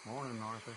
Morning, Arthur.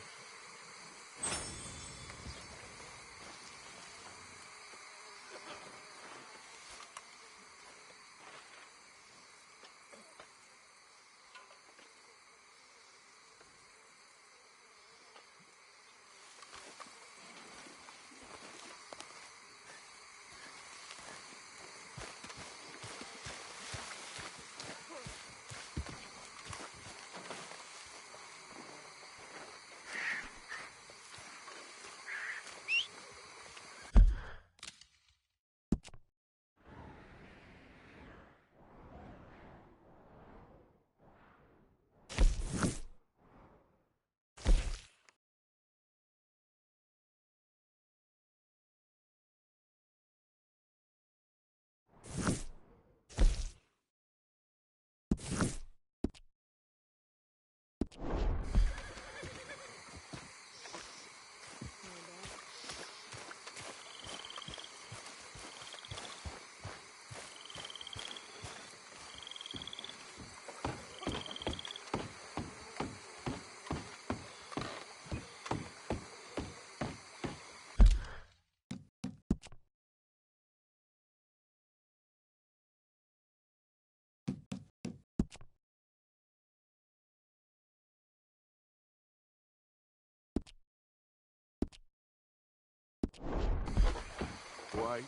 White,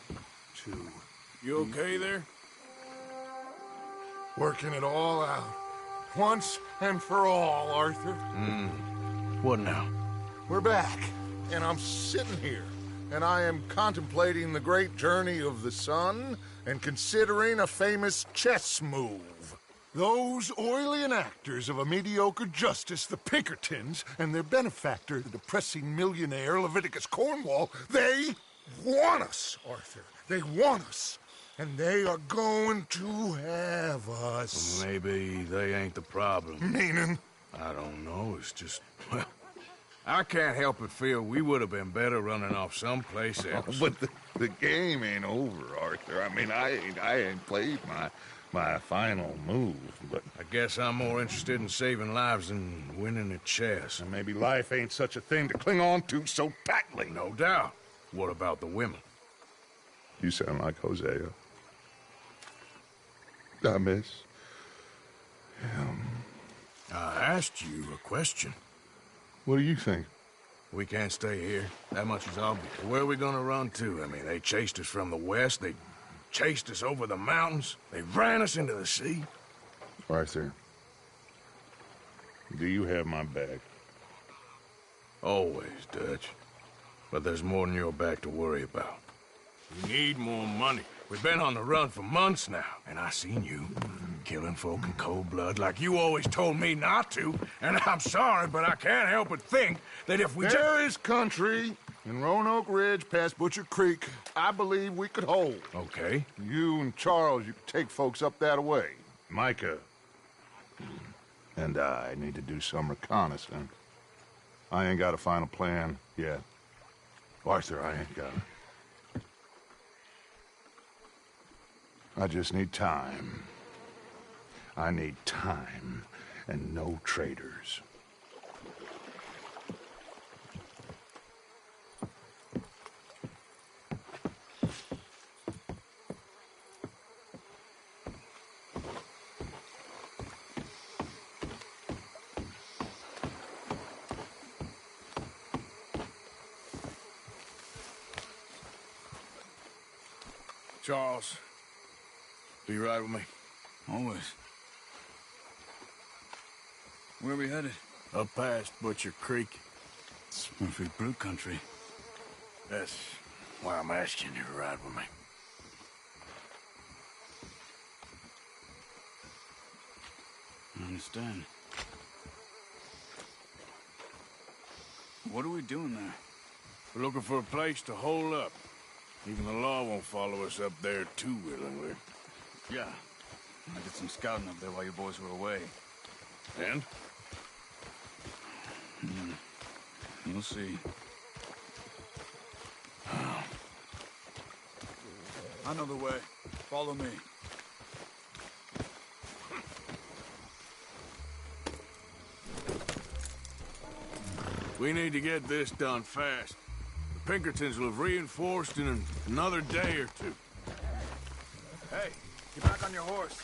2. You okay there? Working it all out. Once and for all, Arthur. What now? We're back, and I'm sitting here, and I am contemplating the great journey of the sun and considering a famous chess move. Those oily enactors of a mediocre justice, the Pinkertons, and their benefactor, the depressing millionaire Leviticus Cornwall, they want us, Arthur. They want us. And they are going to have us. Maybe they ain't the problem. Meaning? I don't know, it's just, well, I can't help but feel we would have been better running off someplace else. But the game ain't over, Arthur. I mean, I ain't played my final move, but... I guess I'm more interested in saving lives than winning at chess. And maybe life ain't such a thing to cling on to so tightly. No doubt. What about the women? You sound like Hosea. I miss him. I asked you a question. What do you think? We can't stay here. That much is obvious. Where are we gonna run to? I mean, they chased us from the west. They chased us over the mountains. They ran us into the sea. Arthur, do you have my back? Always, Dutch. But there's more than your back to worry about. We need more money. We've been on the run for months now, and I seen you killing folk in cold blood like you always told me not to. And I'm sorry, but I can't help but think that if we There is country in Roanoke Ridge past Butcher Creek I believe we could hold. Okay. You and Charles, you could take folks up that way. Micah and I need to do some reconnaissance. I ain't got a final plan yet. Arthur, I ain't got it. I just need time. I need time and no traitors. Charles, be right with me. Always. Where are we headed? Up past Butcher Creek. It's Murphy Brew country. That's why I'm asking you to ride with me. I understand. What are we doing there? We're looking for a place to hole up. Even the law won't follow us up there too willingly. Yeah. I did some scouting up there while you boys were away. And? You'll see. I know the way. Follow me. We need to get this done fast. The Pinkertons will have reinforced in another day or two. Hey, get back on your horse.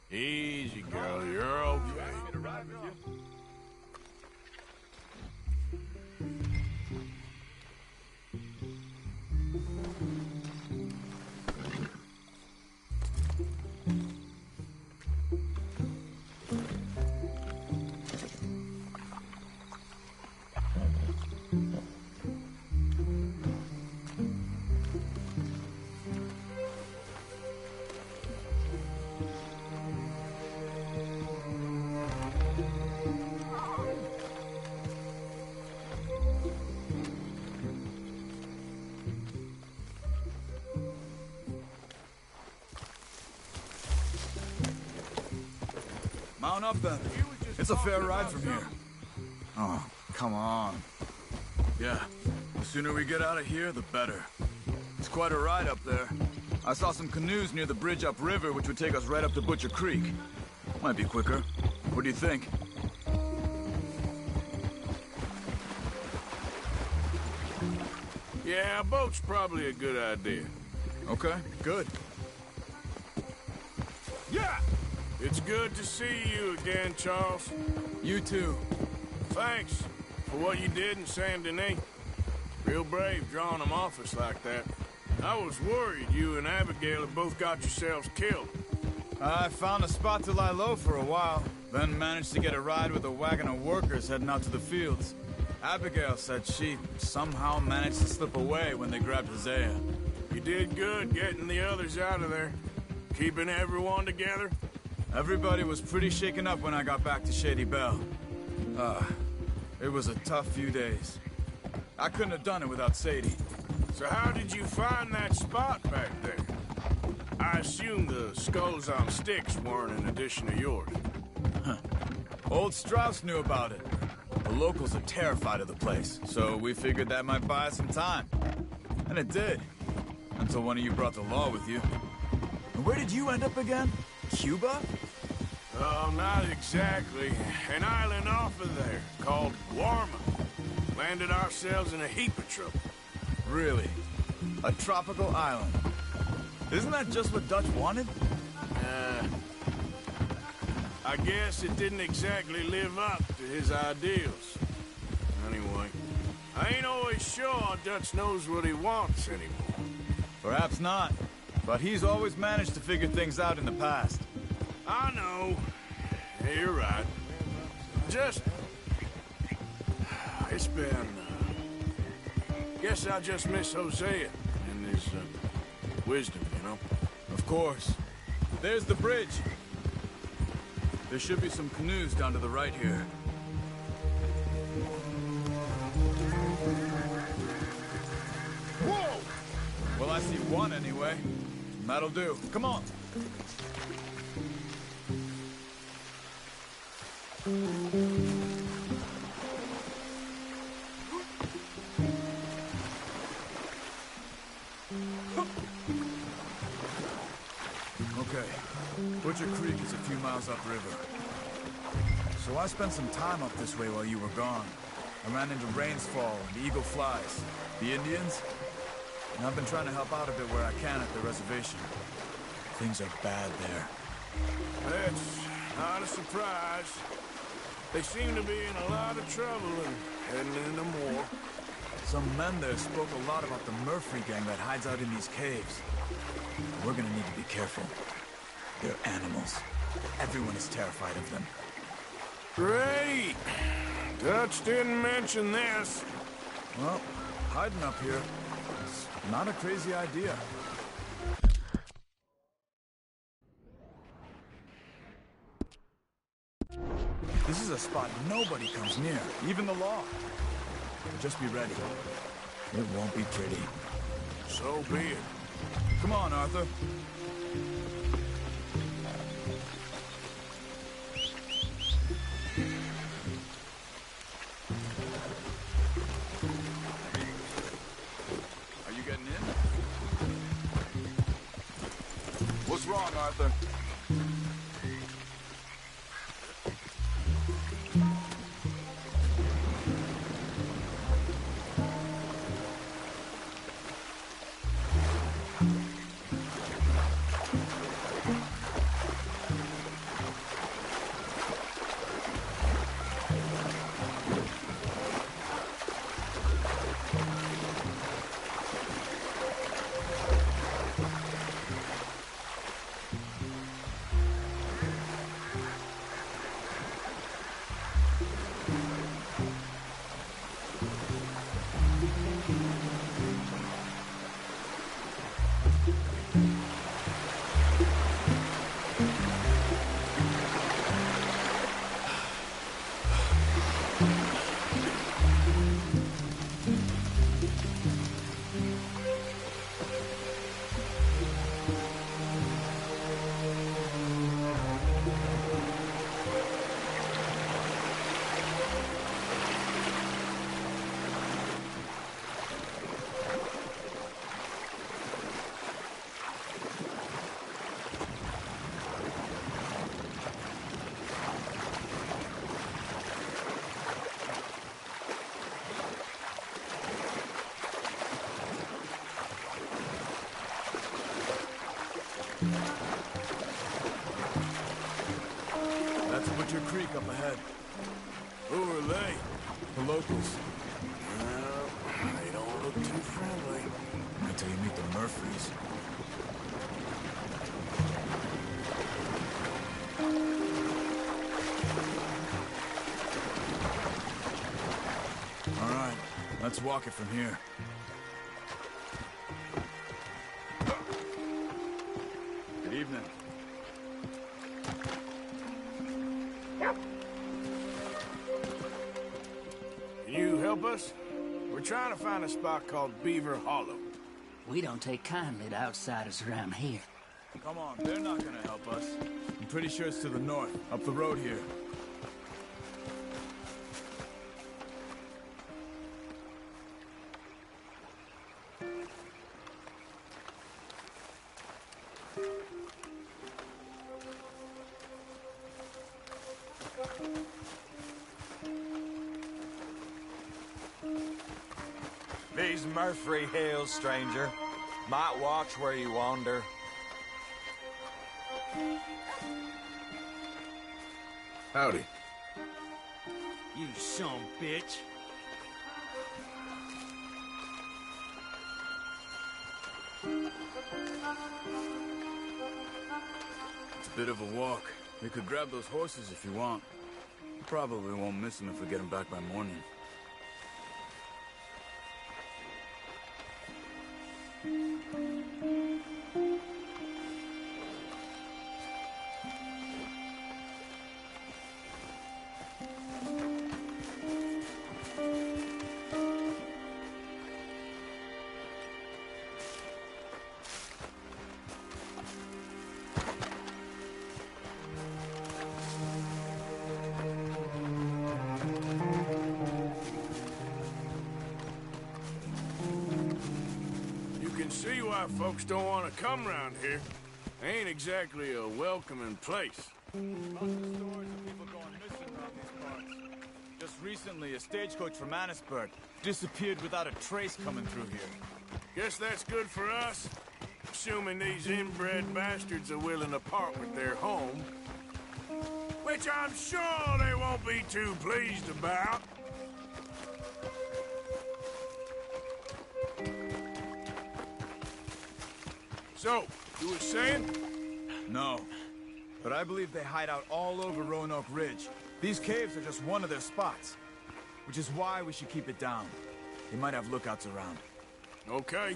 Easy, girl. You're okay. Mount up then. It's a fair ride from here. Oh, come on. Yeah, the sooner we get out of here, the better. It's quite a ride up there. I saw some canoes near the bridge upriver, which would take us right up to Butcher Creek. Might be quicker. What do you think? Yeah, a boat's probably a good idea. Okay, good. Yeah! It's good to see you again, Charles. You too. Thanks for what you did in Saint Denis. Real brave drawing them off us like that. I was worried you and Abigail had both got yourselves killed. I found a spot to lie low for a while, then managed to get a ride with a wagon of workers heading out to the fields. Abigail said she somehow managed to slip away when they grabbed Hosea. You did good getting the others out of there. Keeping everyone together. Everybody was pretty shaken up when I got back to Shady Belle. It was a tough few days. I couldn't have done it without Sadie. So how did you find that spot back there? I assume the skulls on sticks weren't an addition of yours. Old Strauss knew about it. The locals are terrified of the place, so we figured that might buy us some time. And it did. Until one of you brought the law with you. And where did you end up again? Cuba? Oh, not exactly. An island off of there, called Warma. Landed ourselves in a heap of trouble. Really? A tropical island? Isn't that just what Dutch wanted? I guess it didn't exactly live up to his ideals. Anyway, I ain't always sure Dutch knows what he wants anymore. Perhaps not. But he's always managed to figure things out in the past. I know. You're right. Just... It's been... Guess I just miss Hosea and his wisdom, you know? Of course. There's the bridge. There should be some canoes down to the right here. Whoa! Well, I see one anyway. That'll do. Come on. Okay. Butcher Creek is a few miles upriver. So I spent some time up this way while you were gone. I ran into Rainsfall and Eagle Flies. The Indians? And I've been trying to help out a bit where I can at the reservation. Things are bad there. That's not a surprise. They seem to be in a lot of trouble and heading into more. Some men there spoke a lot about the Murphy gang that hides out in these caves. We're gonna need to be careful. They're animals. Everyone is terrified of them. Great! Dutch didn't mention this. Well, hiding up here is not a crazy idea. This is a spot nobody comes near, even the law. Just be ready. It won't be pretty. So be it. Come on, Arthur. Are you getting in? ahead. Who are they? The locals. Well, they don't look too friendly. Wait till you meet the Murphys. All right, let's walk it from here. Good evening. Can you help us? We're trying to find a spot called Beaver Hollow. We don't take kindly to outsiders around here. Come on, they're not gonna help us. I'm pretty sure it's to the north, up the road here. These Murphy Hills, stranger. Might watch where you wander. Howdy. You son bitch. It's a bit of a walk. We could grab those horses if you want. Probably won't miss them if we get them back by morning. See why folks don't want to come around here. Ain't exactly a welcoming place. Lots of stories of people going missing around these parts. Just recently, a stagecoach from Annisburg disappeared without a trace coming through here. Guess that's good for us. Assuming these inbred bastards are willing to part with their home. Which I'm sure they won't be too pleased about. So, you were saying? No. But I believe they hide out all over Roanoke Ridge. These caves are just one of their spots. Which is why we should keep it down. They might have lookouts around. Okay.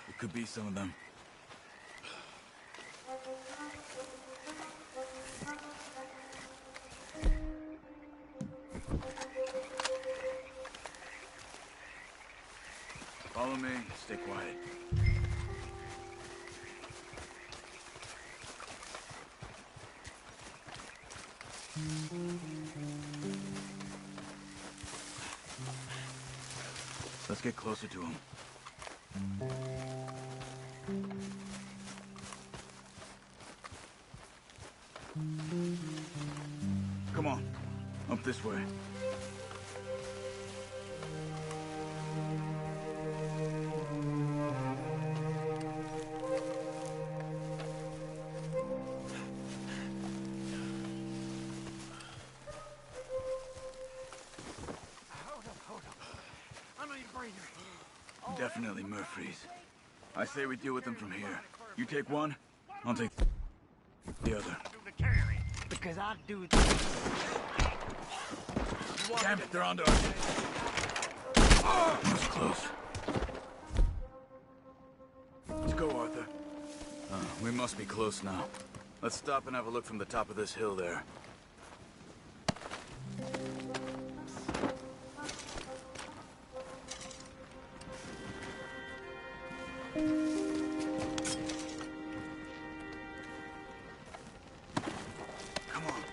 It could be some of them. Follow me, stay quiet. Let's get closer to him. Come on, up this way. Definitely Murphy's. I say we deal with them from here. You take one, I'll take the other. Because I do this. Damn it, they're onto us. That was close. Let's go, Arthur. We must be close now. Let's stop and have a look from the top of this hill there. Come on.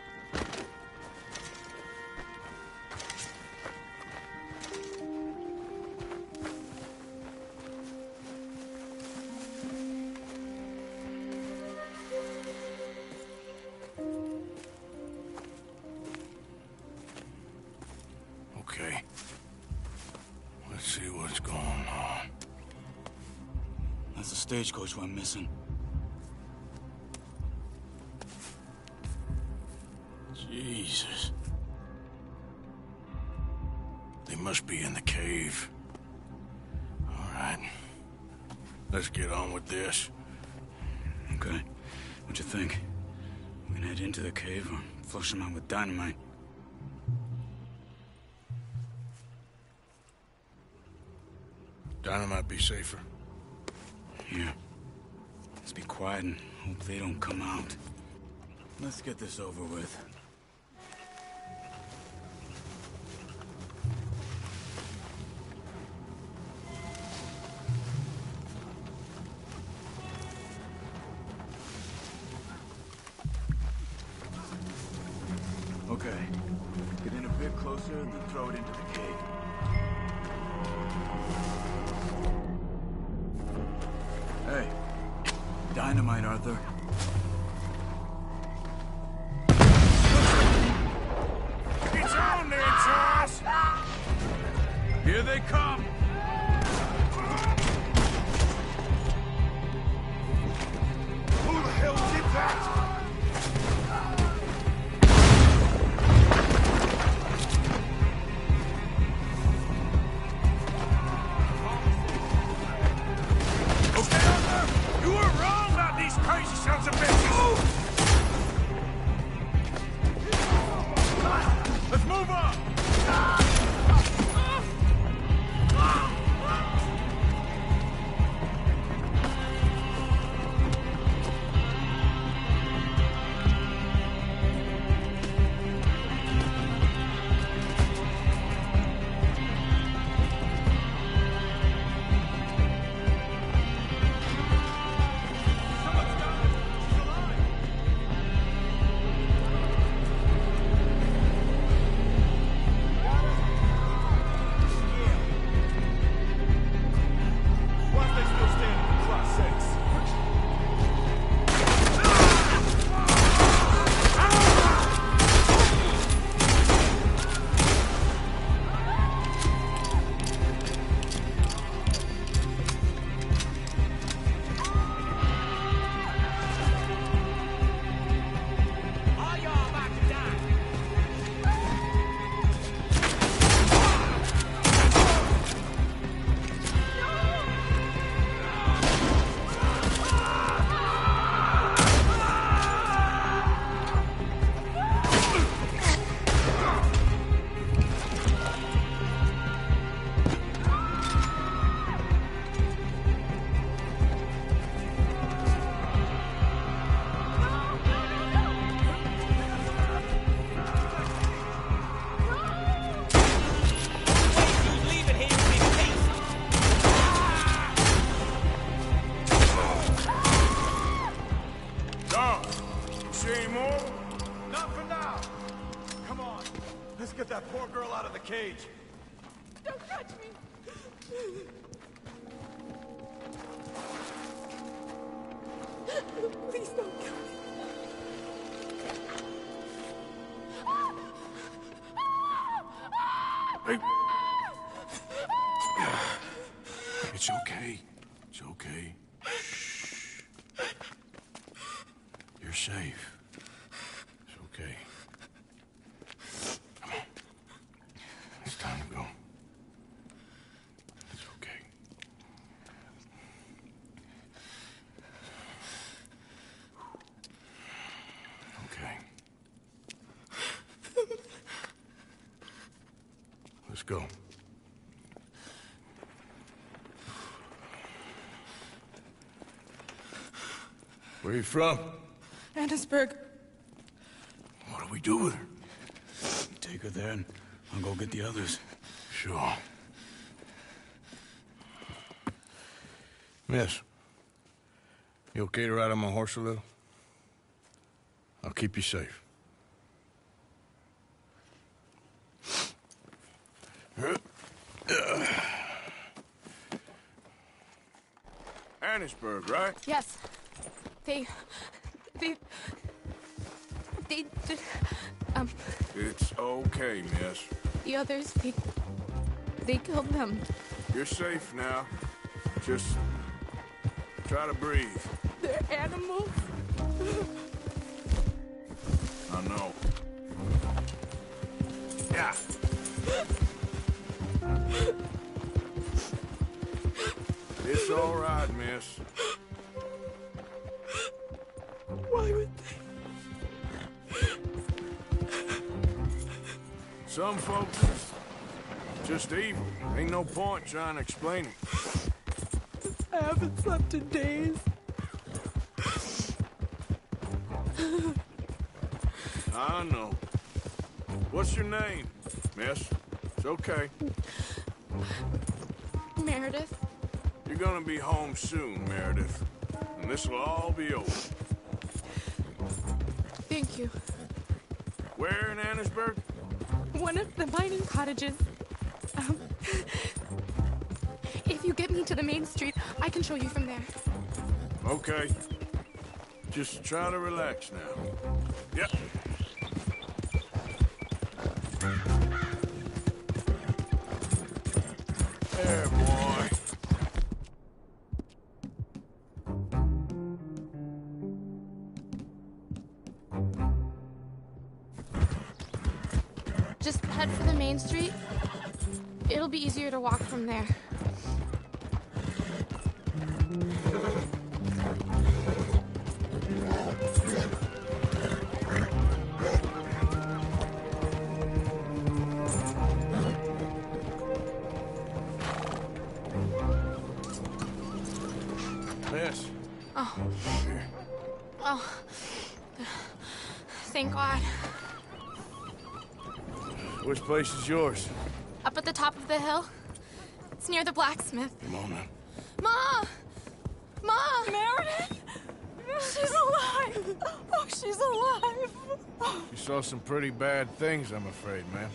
Okay. Let's see what's going on. That's the stagecoach we're missing. Jesus. They must be in the cave. All right. Let's get on with this. Okay. What you think? We can head into the cave or flush them out with dynamite. Dynamite be safer. Here. Let's be quiet and hope they don't come out. Let's get this over with. Okay. Get in a bit closer and then throw it into the cave. Hey. Dynamite, Arthur. It's on there, Charles! Here they come! Who the hell did that? Okay, Arthur! You were wrong about these crazy sons of bitches! Let's move on! Get that poor girl out of the cage. Don't touch me. Please don't kill me. Hey. It's okay. It's okay. Shh. You're safe. It's okay. Come on. It's time to go. It's okay. Okay. Let's go. Where you from? Annesburg. What do we do with her? Take her there and I'll go get the others. Sure. Miss, you okay to ride on my horse a little? I'll keep you safe. Annesburg, right? Yes. They It's okay, miss. the others, they killed them. You're safe now. Just try to breathe. They're animals. I know. Yeah. It's all right, miss. Why would they? Some folks is just evil. Ain't no point trying to explain it. I haven't slept in days. I know. What's your name, miss? It's okay. Meredith. You're gonna be home soon, Meredith. And this'll all be over. Thank you. Where in Annesburg? One of the mining cottages. If you get me to the main street, I can show you from there. Okay. Just try to relax now. Yep. There, boy. Just head for the main street. It'll be easier to walk from there. Miss. Oh. Here. Oh. Thank God. Which place is yours? Up at the top of the hill. It's near the blacksmith. Come on now. Ma! Ma! Meredith! She's alive! Oh, she's alive! You saw some pretty bad things, I'm afraid, ma'am.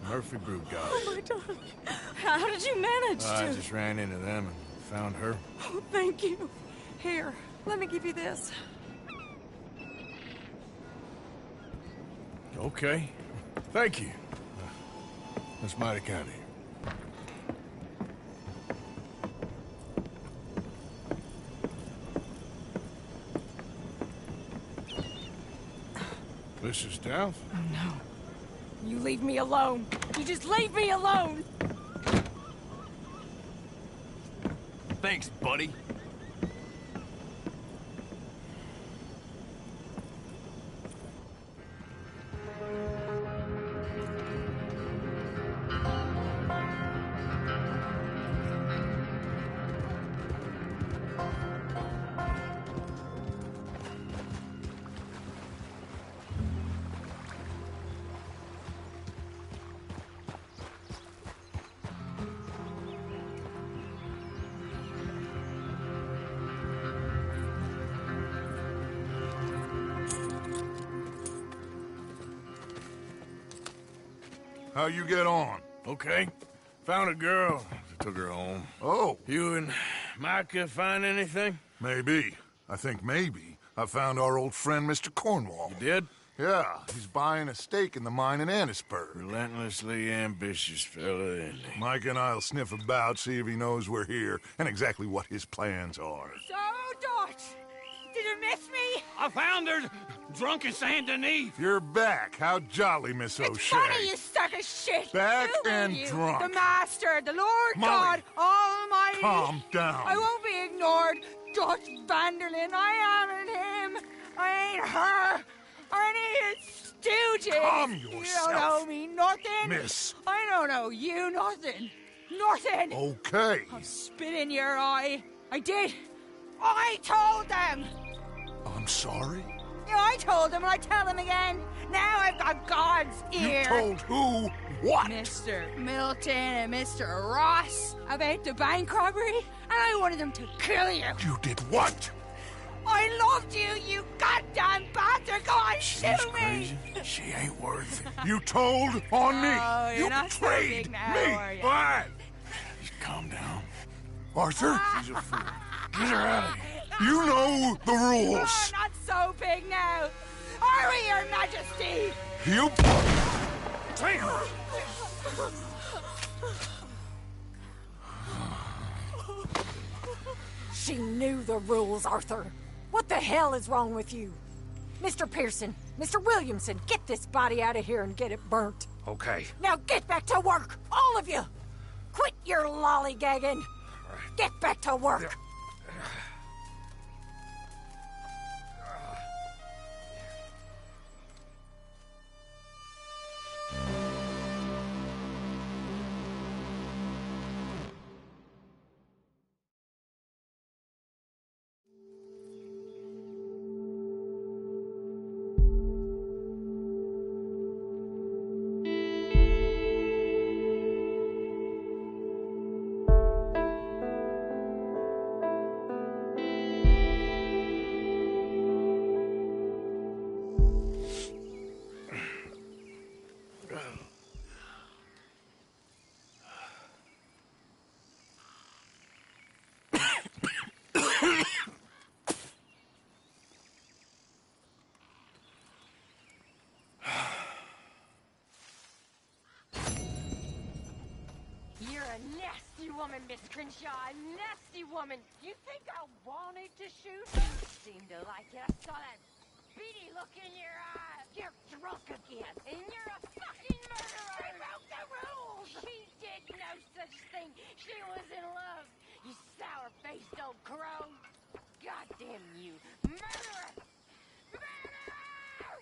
Murphy Brood got us. Oh, my darling. How did you manage I just ran into them and found her. Oh, thank you. Here, let me give you this. Okay. Thank you. That's mighty kind of you. Mrs. Dowth? Oh, no. You leave me alone. You just leave me alone. Thanks, buddy. How you get on? Okay. Found a girl. Took her home. Oh, You and Micah find anything? maybe. I think maybe I found our old friend, Mr. Cornwall. You did? Yeah, he's buying a stake in the mine in Annesburg. Relentlessly ambitious fella, isn't he? Mike and I'll sniff about, see if he knows we're here, and exactly what his plans are. So, Dutch, did you miss me? I found her drunk in Saint Denis. You're back. How jolly, Miss It's O'Shea. funny, you sack of shit. Back Who are and you? drunk. The Master, the Lord Molly. God Almighty. Calm down. I won't be ignored. Dutch Vanderlyn, I am in him. I ain't her. Or any stooges. Calm You yourself. don't owe me nothing. Miss. I don't owe you nothing. Nothing. Okay. I'll spit in your eye. I did. I told them. I'm sorry? Yeah, I told them and I tell them again. Now I've got God's ear. You told who what? Mr. Milton and Mr. Ross about the bank robbery, and I wanted them to kill you. You did what? I loved you, you goddamn bastard! Go on, shoot me! She ain't worth it. You told on me. Oh, you're You not so betrayed big now, me. are you? All right. Just calm down. Arthur, She's a fool. Get her out of here. you know the Oh, rules. not so big now! Hurry, Your Majesty! You... Take her. She knew the rules, Arthur. What the hell is wrong with you? Mr. Pearson, Mr. Williamson, get this body out of here and get it burnt. Okay. Now get back to work, all of you! Quit your lollygagging! Get back to work! You're a nasty woman, Miss Crenshaw. A nasty woman. You think I wanted to shoot? You seem to like it. I saw that beady look in your eye. You're drunk again. And you're a fucking murderer. She broke the rules. She did no such thing. She was in love. You sour-faced old crow. Goddamn you. Murderer! Murderer!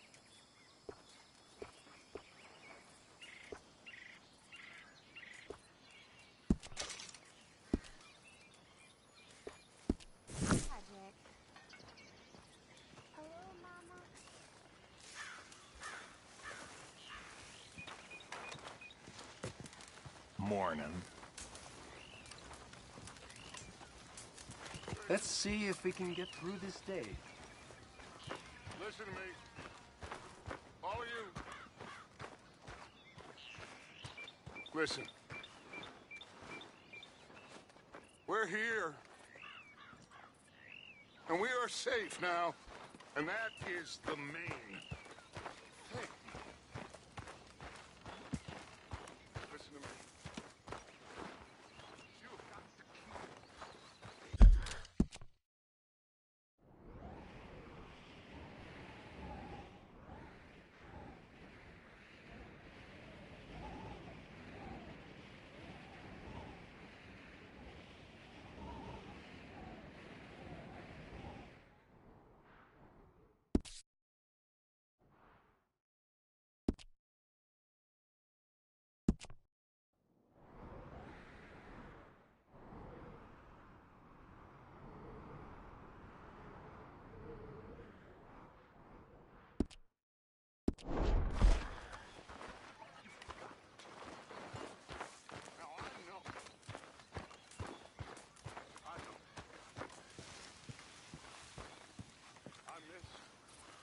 Hi, Jack. Hello, Mama. Morning. Let's see if we can get through this day. Listen to me. All of you. Listen. We're here. And we are safe now. And that is the main thing. Listen to me. You have got to keep...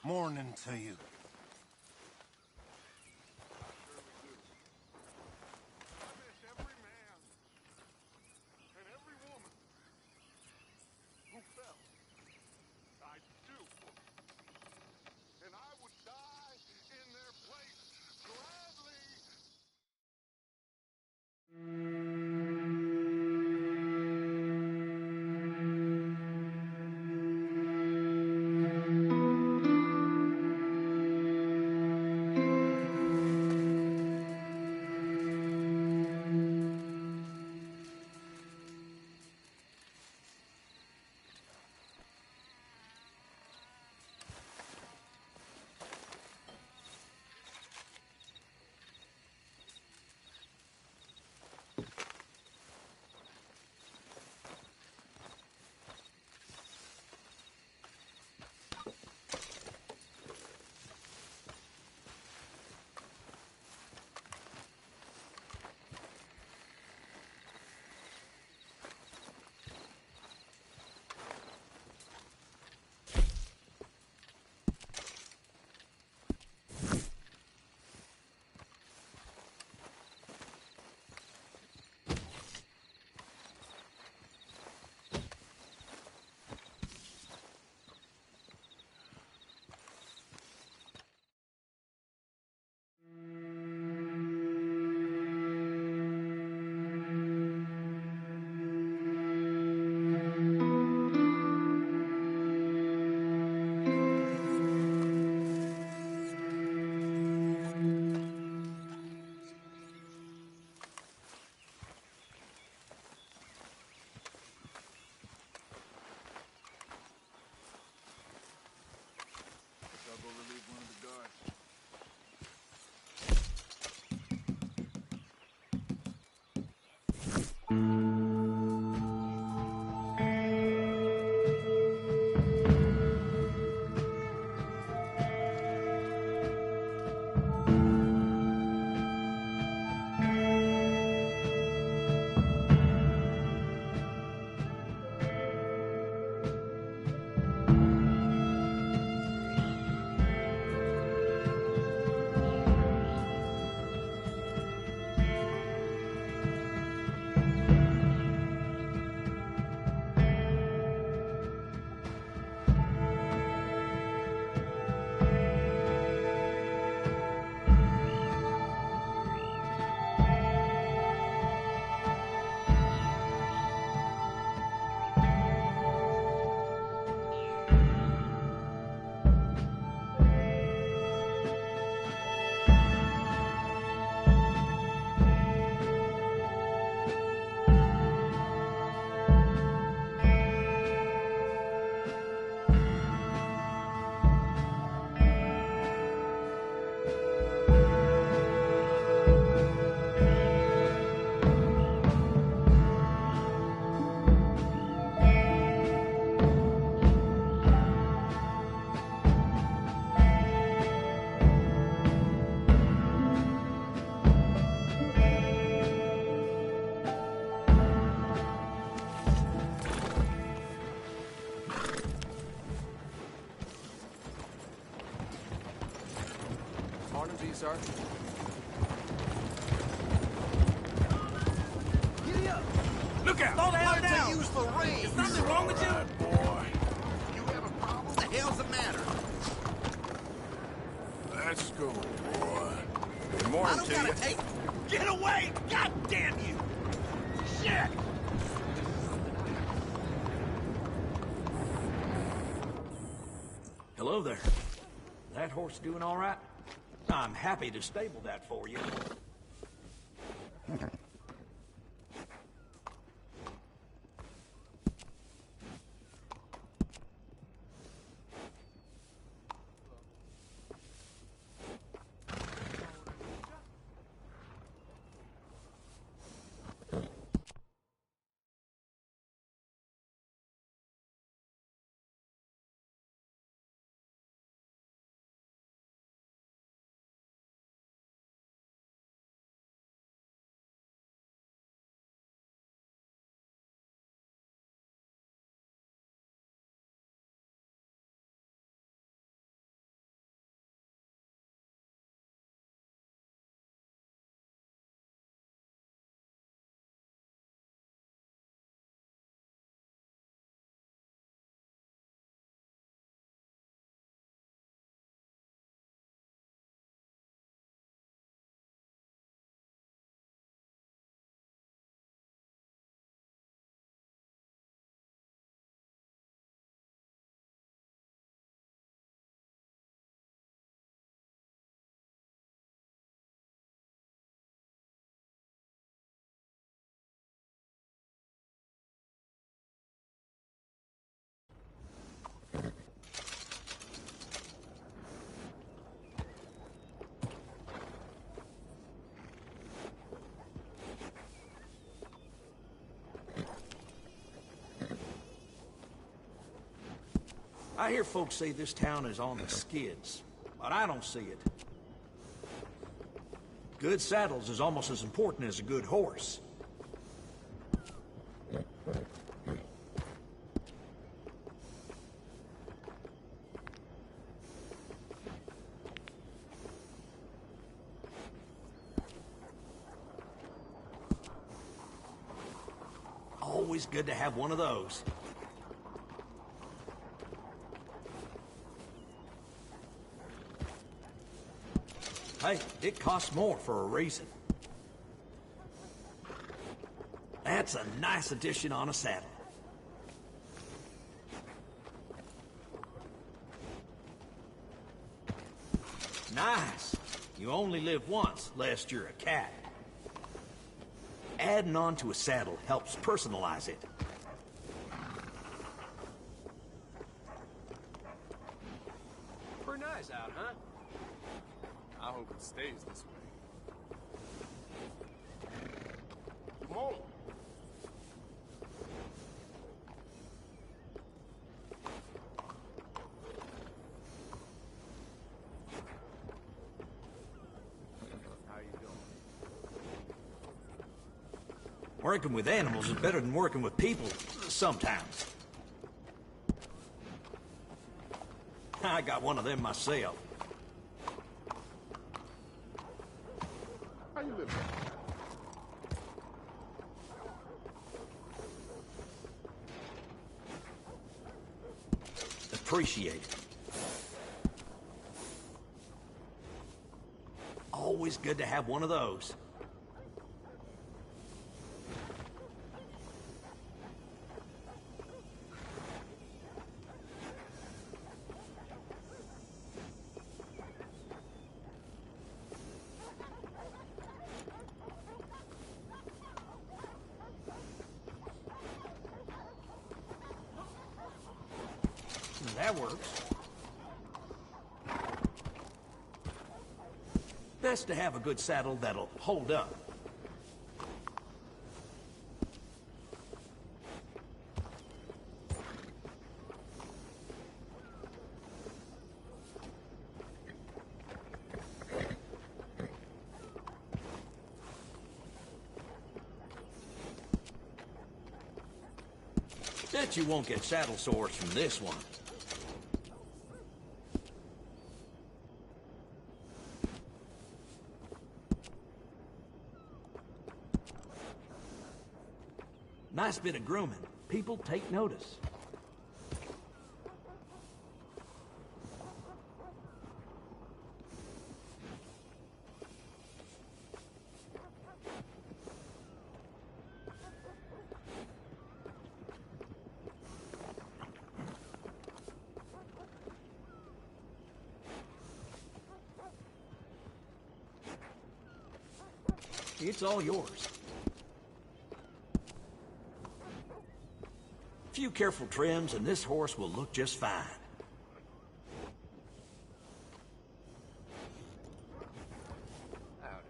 Morning to you. Every man and every woman who fell. I do. And I would die in their place gladly. Morning to you, sir. Giddy up! Look out! Slow the hell Learn down! to use the reins. Is something wrong with you? Right, boy. You have a problem? What the hell's the matter? Let's go, boy. Good I morning don't to gotta you. take... Get away! God damn you! Shit! Hello there. That horse doing all right? I'm happy to stable that for you. I hear folks say this town is on the skids, but I don't see it. Good saddles is almost as important as a good horse. Always good to have one of those. Hey, it costs more for a reason. That's a nice addition on a saddle. Nice. You only live once, lest you're a cat. Adding on to a saddle helps personalize it. Pretty nice out, huh? I hope it stays this way. Come on. Working with animals is better than working with people, sometimes. I got one of them myself. How you living? Appreciate it. Always good to have one of those. That works. Best to have a good saddle that'll hold up. Bet you won't get saddle sores from this one. Nice bit of grooming. People take notice. It's all yours. A few careful trims and this horse will look just fine. Howdy.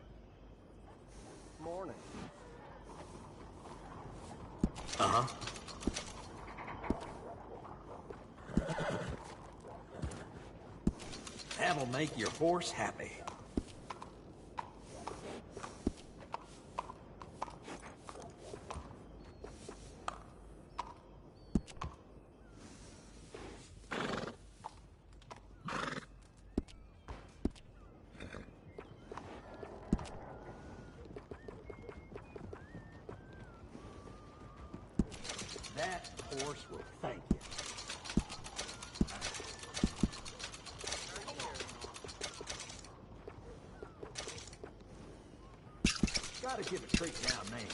Morning. Uh-huh. That'll make your horse happy. That horse will thank you. Gotta give a treat now and then.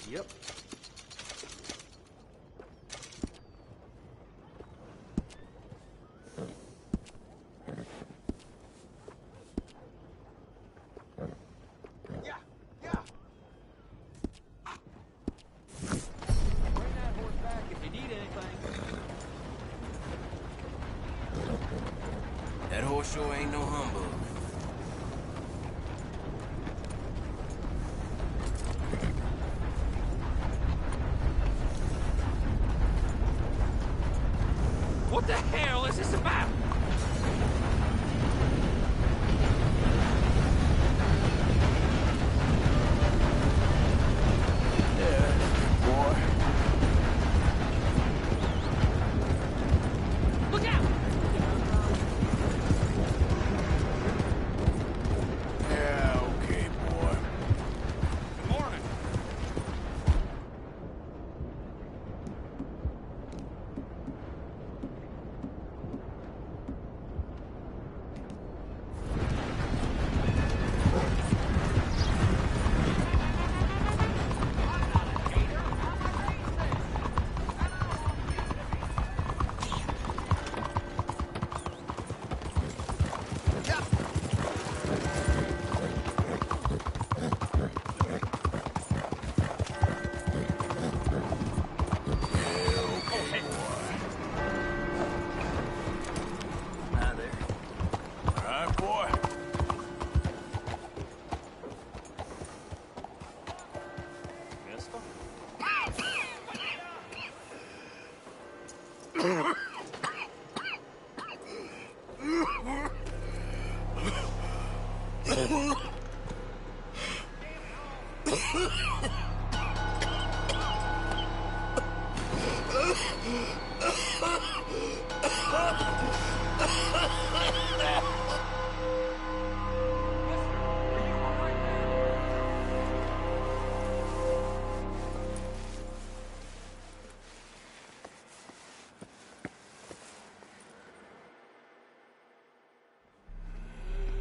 Yep. That horse sure ain't no humbug. What the hell is this about? Look out! Yeah, okay, boy. Good morning.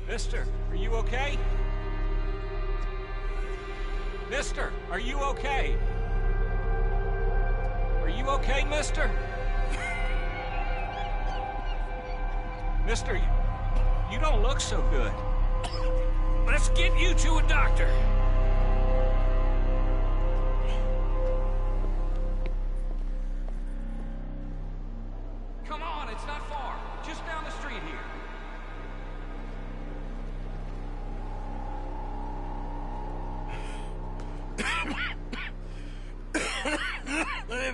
Mister, are you okay? Mister, are you okay? Are you okay, mister? Mister, you don't look so good. Let's get you to a doctor. Come on, it's not far. Just down the street here.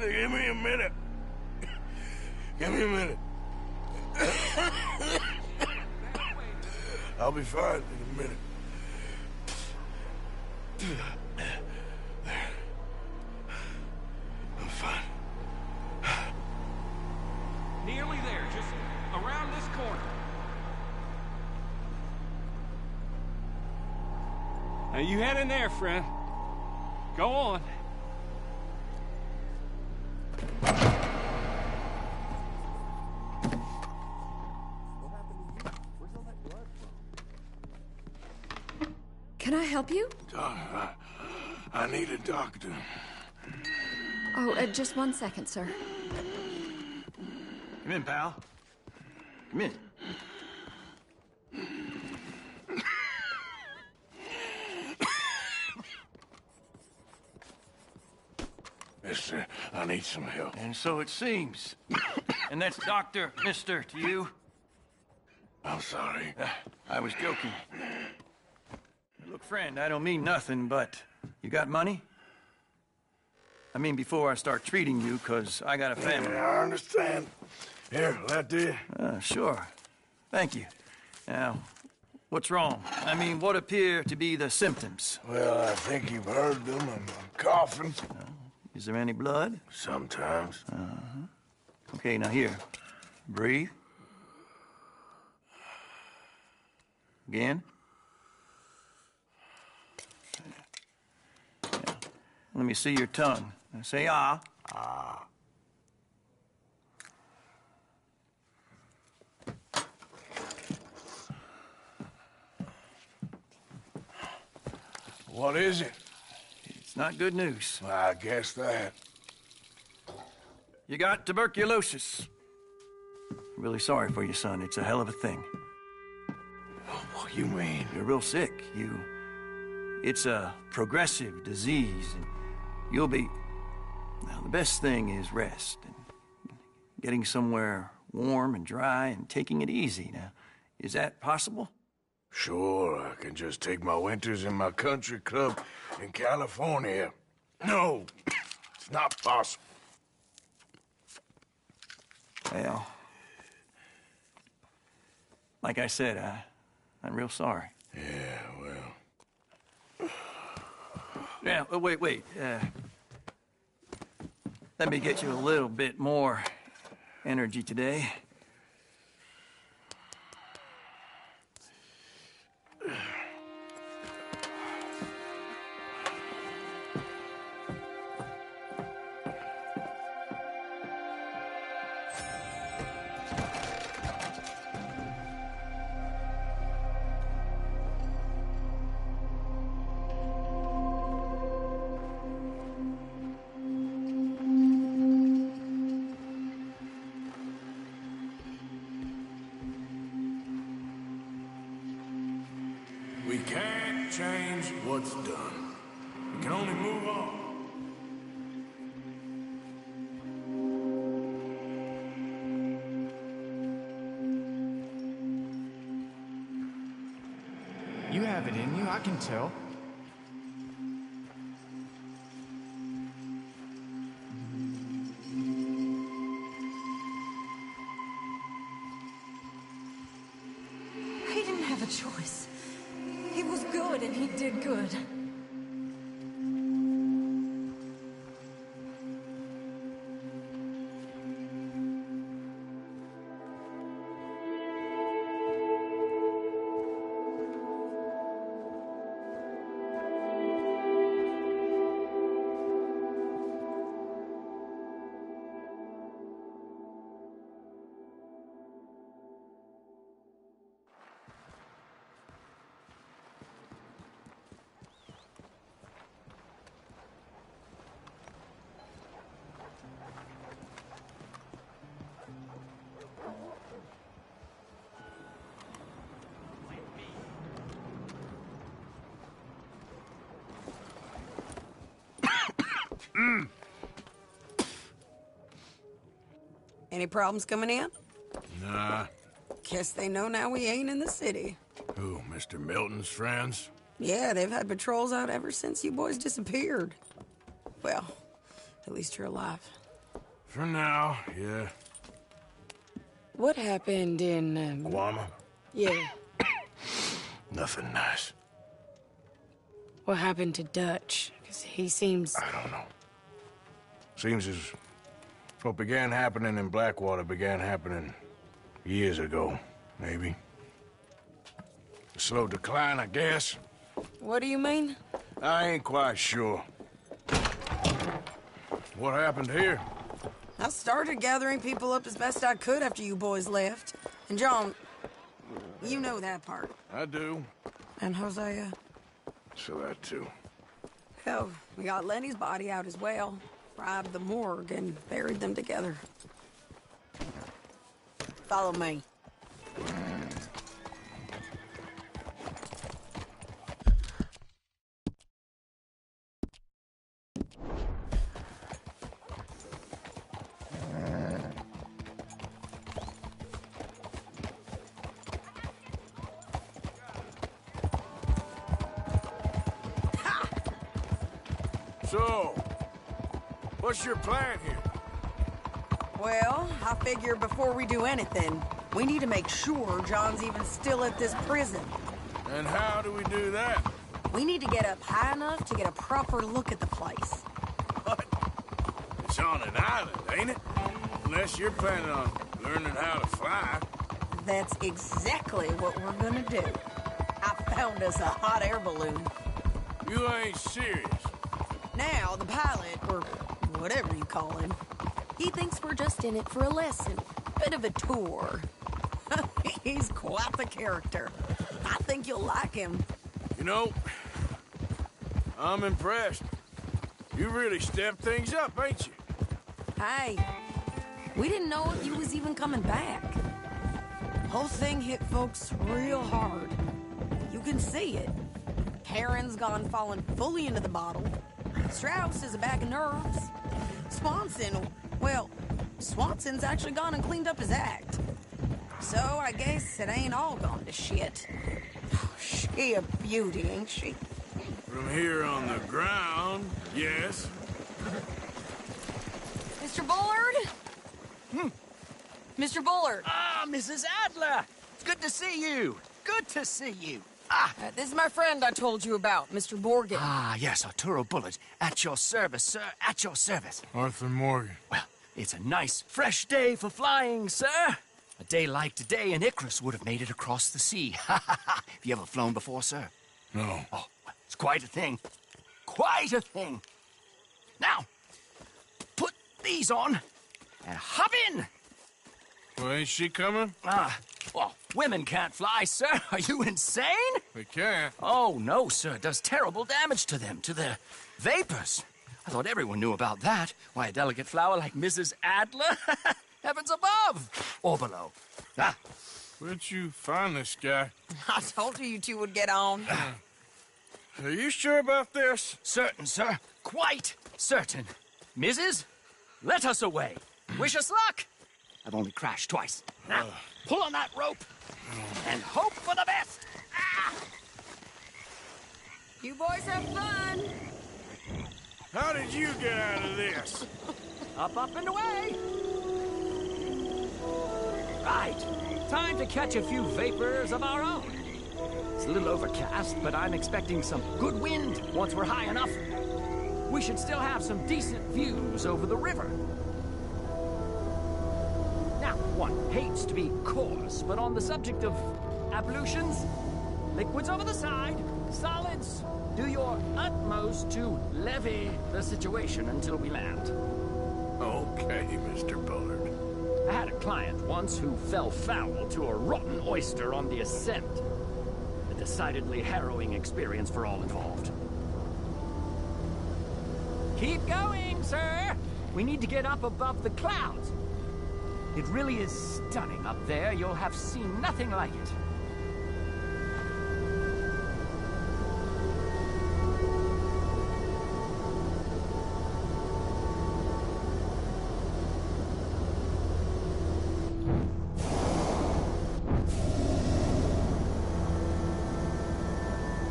Give me a minute. Give me a minute. I'll be fine in a minute. I'm fine. Nearly there, just around this corner. Now you head in there, friend. Go on. Can I help you? I need a doctor. Oh, just 1 second, sir. Come in, pal. Come in. Mister, I need some help. And so it seems. And that's Dr. Mister to you? I'm sorry. I was joking. Look, friend, I don't mean nothing, but you got money? I mean, before I start treating you, 'cause I got a family. Yeah, I understand. Here, that do? Sure. Thank you. Now, what's wrong? I mean, what appear to be the symptoms? Well, I think you've heard them. I'm coughing. Is there any blood? Sometimes. Okay, now here. Breathe. Again. Let me see your tongue. Now say ah. Ah. What is it? It's not good news. I guess that. You got tuberculosis. I'm really sorry for you, son. It's a hell of a thing. What you mean? You're real sick. It's a progressive disease, and you'll be... Now, the best thing is rest, and getting somewhere warm and dry, and taking it easy. Now, is that possible? Sure, I can just take my winters in my country club in California. No, it's not possible. Well, like I said, I'm real sorry. Yeah, well... Yeah, wait. Let me get you a little bit more energy today. We can't change what's done. We can only move on. You have it in you, I can tell. He didn't have a choice. good, and he did good. Any problems coming in? Nah. Guess they know now we ain't in the city. Who, Mr. Milton's friends? Yeah, they've had patrols out ever since you boys disappeared. Well, at least you're alive. For now, yeah. What happened in, Guama? Yeah. Nothing nice. What happened to Dutch? Because he seems... I don't know. Seems as what began happening in Blackwater began happening years ago, maybe. A slow decline, I guess. What do you mean? I ain't quite sure. What happened here? I started gathering people up as best I could after you boys left. And John, you know that part. I do. And Hosea? So that too. Hell, we got Lenny's body out as well. Robbed the morgue and buried them together. Follow me. So, what's your plan here? Well, I figure before we do anything, we need to make sure John's even still at this prison. And how do we do that? We need to get up high enough to get a proper look at the place. What? It's on an island, ain't it? Unless you're planning on learning how to fly. That's exactly what we're gonna do. I found us a hot air balloon. You ain't serious. Now, the pilot, or whatever you call him, he thinks we're just in it for a lesson. Bit of a tour. He's quite the character. I think you'll like him. You know, I'm impressed. You really stepped things up, ain't you? Hey, we didn't know if you was even coming back. Whole thing hit folks real hard. You can see it. Karen's gone falling fully into the bottle. Strauss is a bag of nerves. Swanson's actually gone and cleaned up his act. So I guess it ain't all gone to shit. She a beauty, ain't she? From here on the ground, yes. Mr. Bullard? Mr. Bullard. Ah, Mrs. Adler. It's good to see you. Good to see you. This is my friend I told you about, Mr. Morgan. Ah, yes, Arturo Bullard. At your service, sir. At your service. Arthur Morgan. Well, it's a nice, fresh day for flying, sir. A day like today, an Icarus would have made it across the sea. Have you ever flown before, sir? No. Oh, well, it's quite a thing. Quite a thing. Now, put these on and hop in. Well, ain't she coming? Well, women can't fly, sir. Are you insane? They can't. Oh, no, sir. It does terrible damage to them, to their vapors. I thought everyone knew about that. Why, a delicate flower like Mrs. Adler? Heavens above. Or below. Where'd you find this guy? I told you two would get on. Are you sure about this? Certain, sir. Quite certain. Mrs., let us away. Wish us luck. I've only crashed twice. Now, pull on that rope and hope for the best. You boys have fun. How did you get out of this? Up, and away. Right. Time to catch a few vapors of our own. It's a little overcast, but I'm expecting some good wind once we're high enough. We should still have some decent views over the river. Now, one hates to be coarse, but on the subject of ablutions, liquids over the side, solids, do your utmost to levy the situation until we land. Okay, Mr. Bullard. I had a client once who fell foul to a rotten oyster on the ascent. A decidedly harrowing experience for all involved. Keep going, sir! We need to get up above the clouds. It really is stunning up there. You'll have seen nothing like it.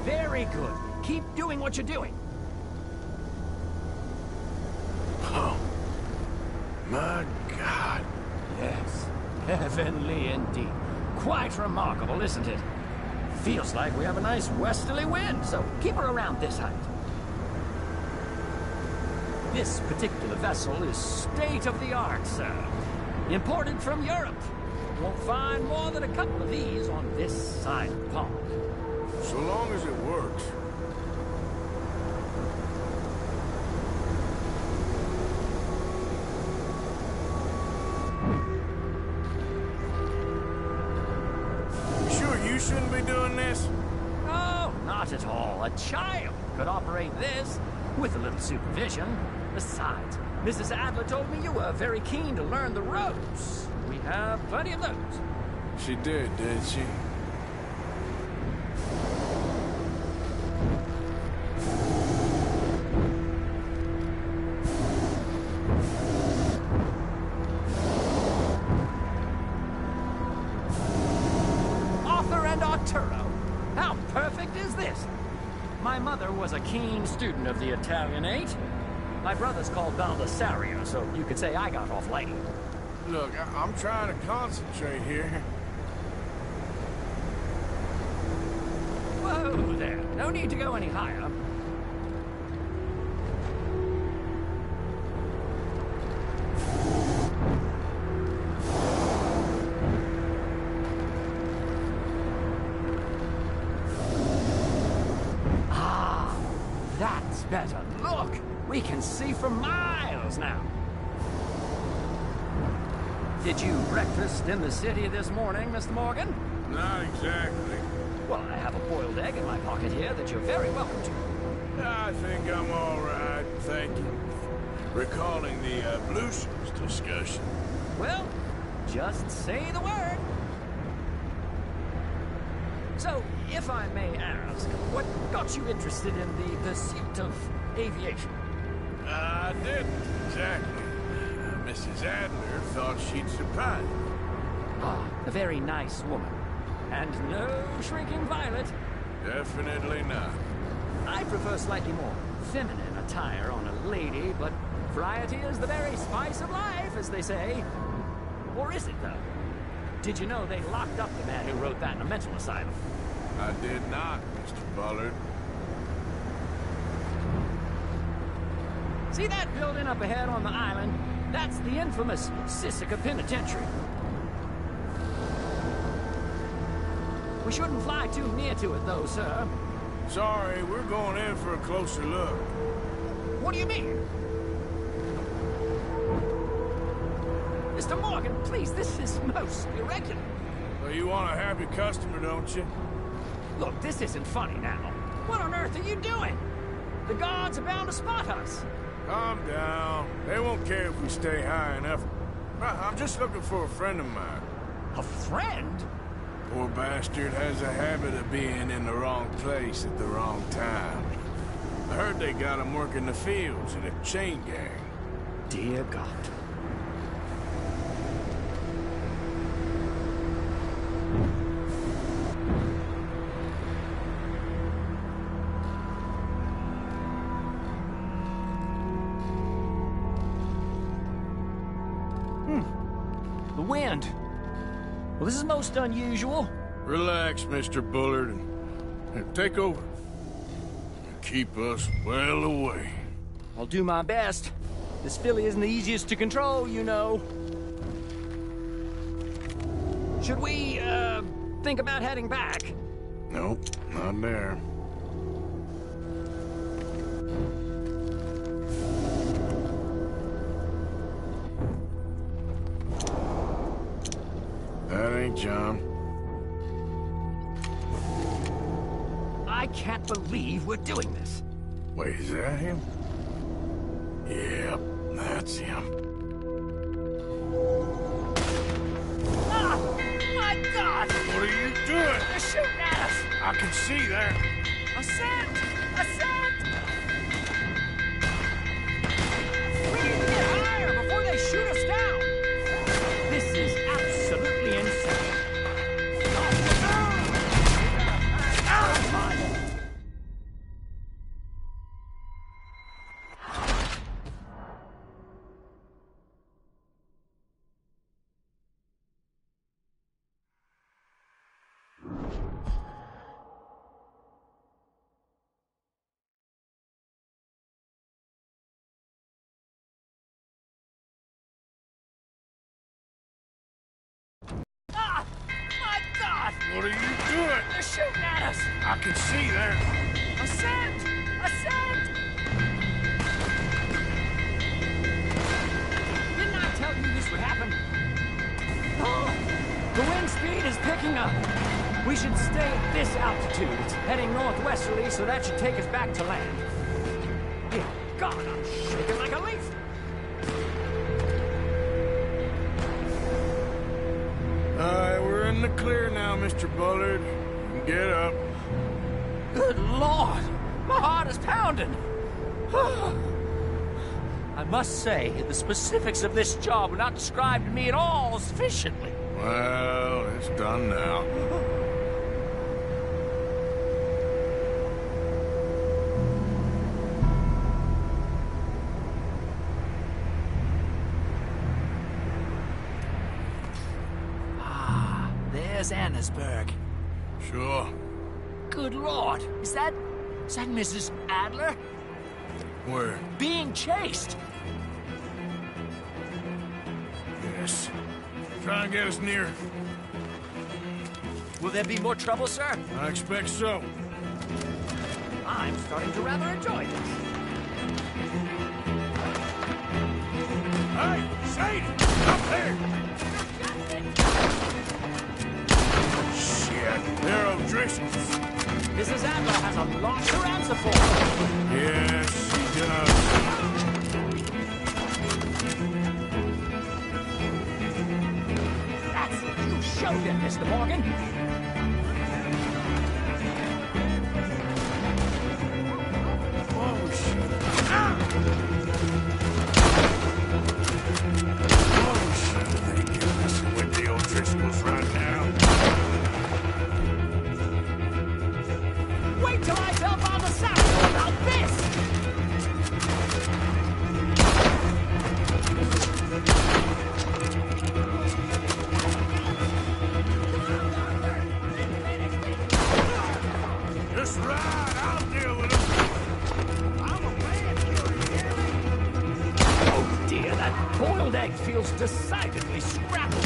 Very good. Keep doing what you're doing. Oh, my God. Yes, heavenly indeed. Quite remarkable, isn't it? Feels like we have a nice westerly wind, so keep her around this height. This particular vessel is state-of-the-art, sir. Imported from Europe. Won't find more than a couple of these on this side of the pond. So long as it works. You shouldn't be doing this? Oh, not at all. A child could operate this with a little supervision. Besides, Mrs. Adler told me you were very keen to learn the ropes. We have plenty of those. She did, didn't she? How perfect is this? My mother was a keen student of the Italianate. My brother's called Baldessario, so you could say I got off lighting. Look, I'm trying to concentrate here. Whoa there. No need to go any higher. That's better. Look! We can see for miles now. Did you breakfast in the city this morning, Mr. Morgan? Not exactly. Well, I have a boiled egg in my pocket here that you're very welcome to. I think I'm all right, thank you. Recalling the ablutions discussion. Well, just say the word. So, if I may ask, what got you interested in the pursuit of aviation? I didn't, exactly. Mrs. Adler thought she'd surprise me. Ah, a very nice woman. And no shrinking violet. Definitely not. I prefer slightly more feminine attire on a lady, but variety is the very spice of life, as they say. Or is it, though? Did you know they locked up the man who wrote that in a mental asylum? I did not, Mr. Bullard. See that building up ahead on the island? That's the infamous Sisika Penitentiary. We shouldn't fly too near to it, though, sir. Sorry, we're going in for a closer look. What do you mean? Mr. Morgan, please, this is most irregular. Well, you want a happy customer, don't you? Look, this isn't funny now. What on earth are you doing? The guards are bound to spot us. Calm down. They won't care if we stay high enough. I'm just looking for a friend of mine. A friend? Poor bastard has a habit of being in the wrong place at the wrong time. I heard they got him working the fields in a chain gang. Dear God. The wind. Well, this is most unusual. Relax, Mr. Bullard, and Here, take over. Keep us well away. I'll do my best. This filly isn't the easiest to control, you know. Should we, think about heading back? Nope, not there. That ain't John. I can't believe we're doing this. Wait, is that him? Yep, that's him. Ah! My God! What are you doing? They're shooting at us! I can see that. Ascent! Ascent! We need to get higher before they shoot us down! This is absolutely insane. Ah! My God! What are you doing? They're shooting at us! I can see that. Ascent! Ascent! Didn't I tell you this would happen? Oh, the wind speed is picking up. We should stay at this altitude. It's heading northwesterly, so that should take us back to land. Dear God, I'm shaking like a leaf. Alright, we're in the clear now, Mr. Bullard. Get up. Good Lord! My heart is pounding! I must say, the specifics of this job were not described to me at all sufficiently. Well, it's done now. There's Annesburg. Sure. Good Lord, is that Mrs. Adler? Where? Being chased. Yes. Try and get us near. Will there be more trouble, sir? I expect so. I'm starting to rather enjoy this. Hey, Sadie! Up there! Shit, they're O'Driscoll's. Mrs. Adler has a lot to answer for. Yes, she does. That's it. You showed them, Mr. Morgan. Oh, shit. Ah! Oh, shit. They get messing with the O'Driscolls right now. Wait till I tell Father Samuel about this! Just ride, I'll deal with them. I'm a man killer, you hear me? Oh dear, that boiled egg feels decidedly scrappled.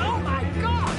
Oh my God!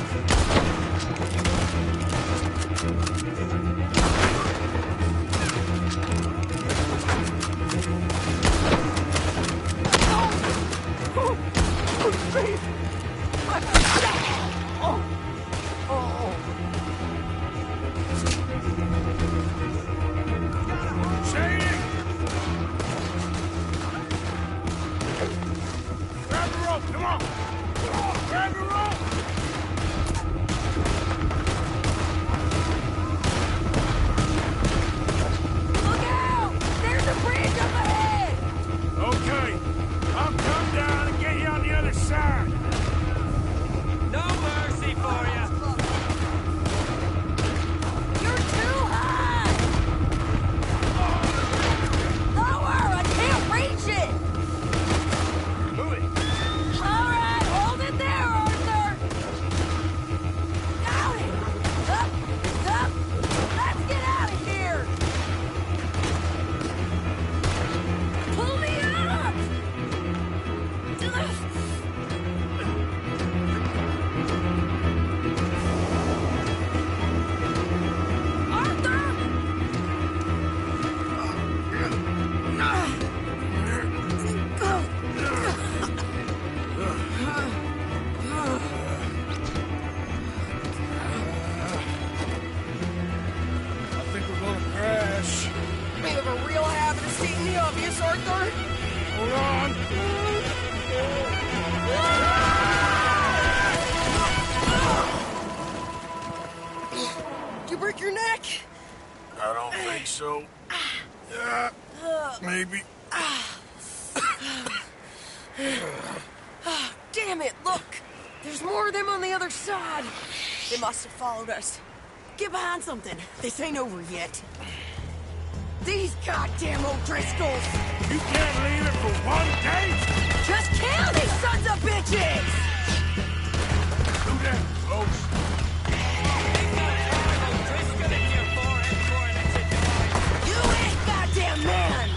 Damn it, look! There's more of them on the other side. They must have followed us. Get behind something. This ain't over yet. These goddamn O'Driscolls! You can't leave it for one day? Just kill these sons of bitches! Do that, folks. You ain't goddamn man!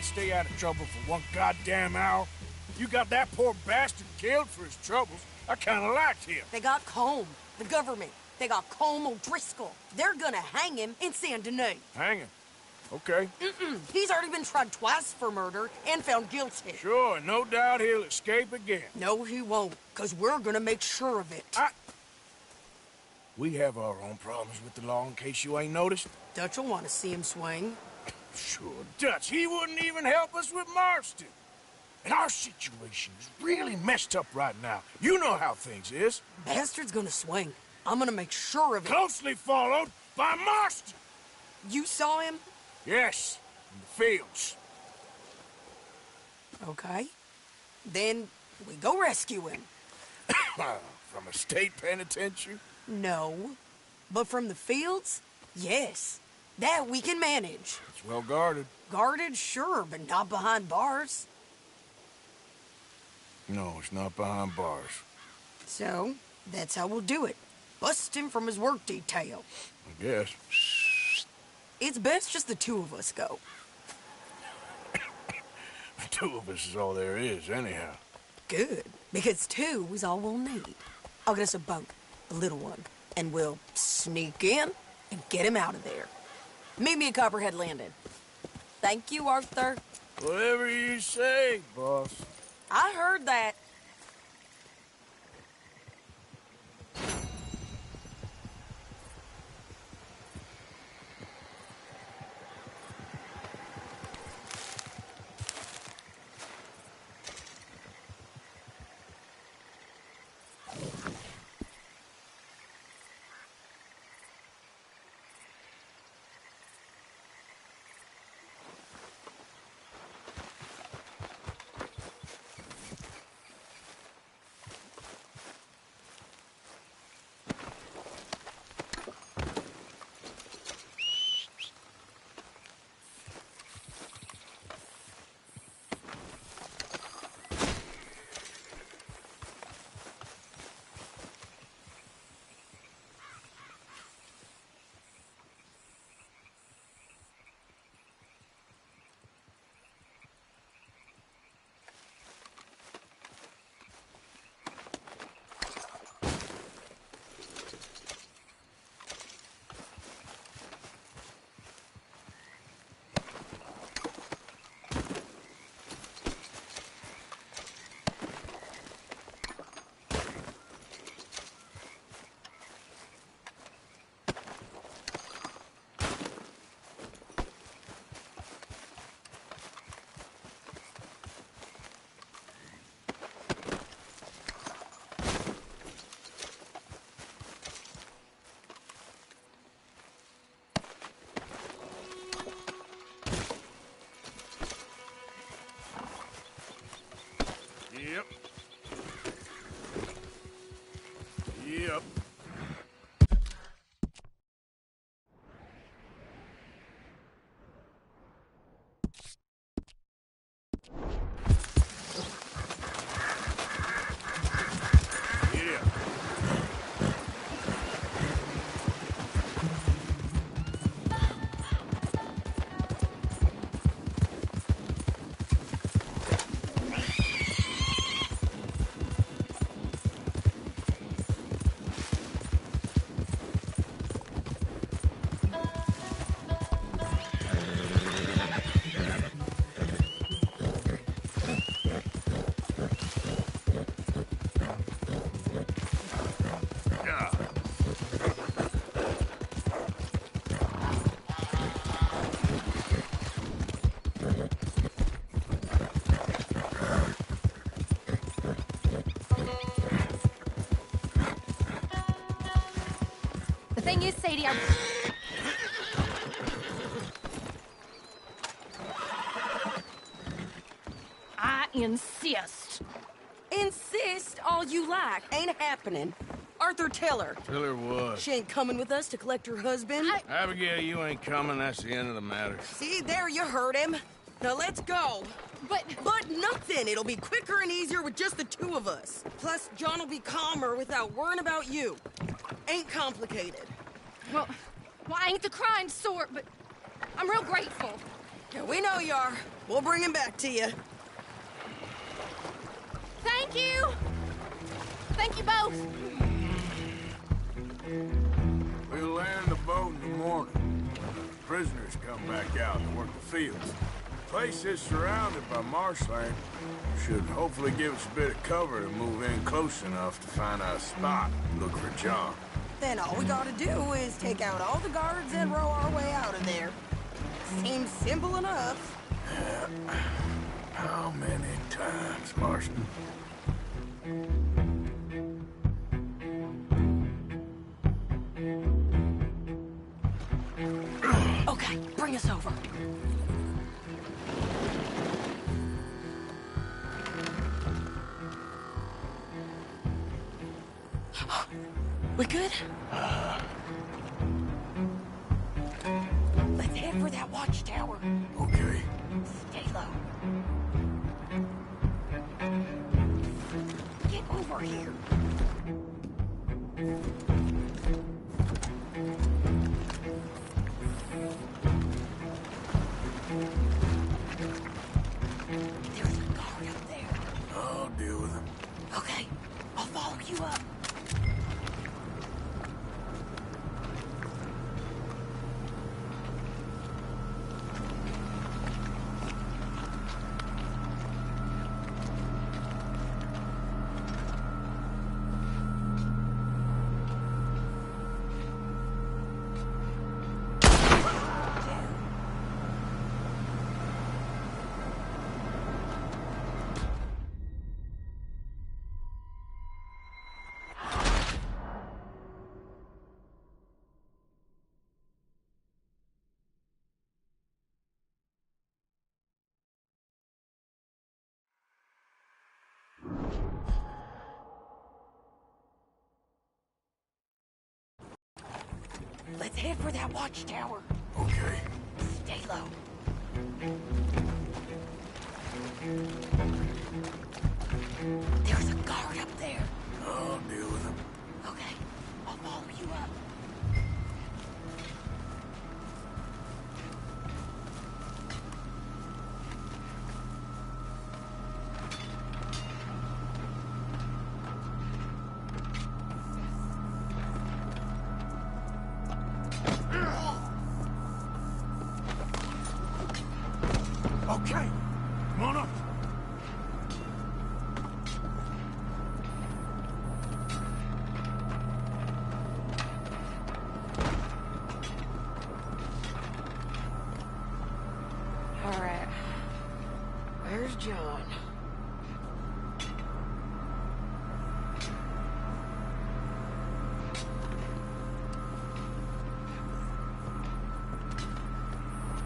Stay out of trouble for one goddamn hour. You got that poor bastard killed for his troubles. I kind of liked him. They got Combe, the government. They got Combe O'Driscoll. They're gonna hang him in Saint Denis. Hang him? Okay. He's already been tried twice for murder and found guilty. Sure, no doubt he'll escape again. No, he won't, because we're gonna make sure of it. We have our own problems with the law, in case you ain't noticed. Dutch will want to see him swing. Sure, Dutch, he wouldn't even help us with Marston. And our situation is really messed up right now. You know how things is. Bastard's gonna swing. I'm gonna make sure of it. Closely followed by Marston. You saw him? Yes, in the fields. Okay. Then we go rescue him. From a state penitentiary? No. But from the fields? Yes. That we can manage. It's well guarded. Guarded, sure, but not behind bars. No, it's not behind bars. So, that's how we'll do it. Bust him from his work detail. I guess. It's best just the two of us go. The two of us is all there is, anyhow. Good, because two is all we'll need. I'll get us a boat, a little one, and we'll sneak in and get him out of there. Meet me at Copperhead Landing. Thank you, Arthur. Whatever you say, boss. I heard that. thing is, Sadie, I insist. Insist all you like. Ain't happening. Arthur, tell her. Tell her what? She ain't coming with us to collect her husband. Abigail, you ain't coming. That's the end of the matter. See, there you heard him. Now let's go. But nothing. It'll be quicker and easier with just the two of us. Plus, John will be calmer without worrying about you. Ain't complicated. Well, I ain't the crying sort, but I'm real grateful. Yeah, we know you are. We'll bring him back to you. Thank you. Thank you both. We'll land the boat in the morning. Prisoners come back out to work the fields. The place is surrounded by marshland. Should hopefully give us a bit of cover to move in close enough to find a spot and look for John. Then all we gotta do is take out all the guards and row our way out of there. Seems simple enough. How many times, Marston? Okay, bring us over. We good? Let's head for that watchtower. Okay. Stay low. Get over here. There's a guard up there. I'll deal with him. Okay, I'll follow you up. Let's head for that watchtower. Okay. Stay low. There's a guard up there. I'll deal with him. Okay, I'll follow you up. Okay, come on up. All right. Where's John?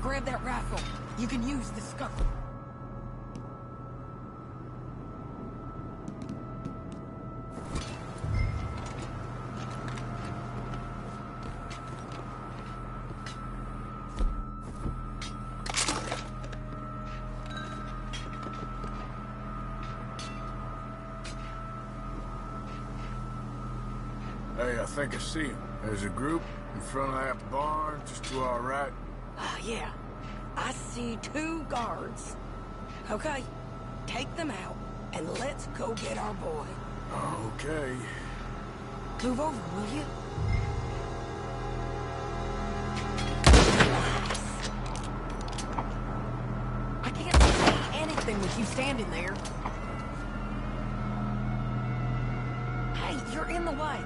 Grab that rifle. You can use the scope. Hey, I think I see him. There's a group in front of that barn just to our right. Yeah. I see 2 guards. Okay, take them out, and let's go get our boy. Okay. Move over, will you? I can't see anything with you standing there. Hey, you're in the way.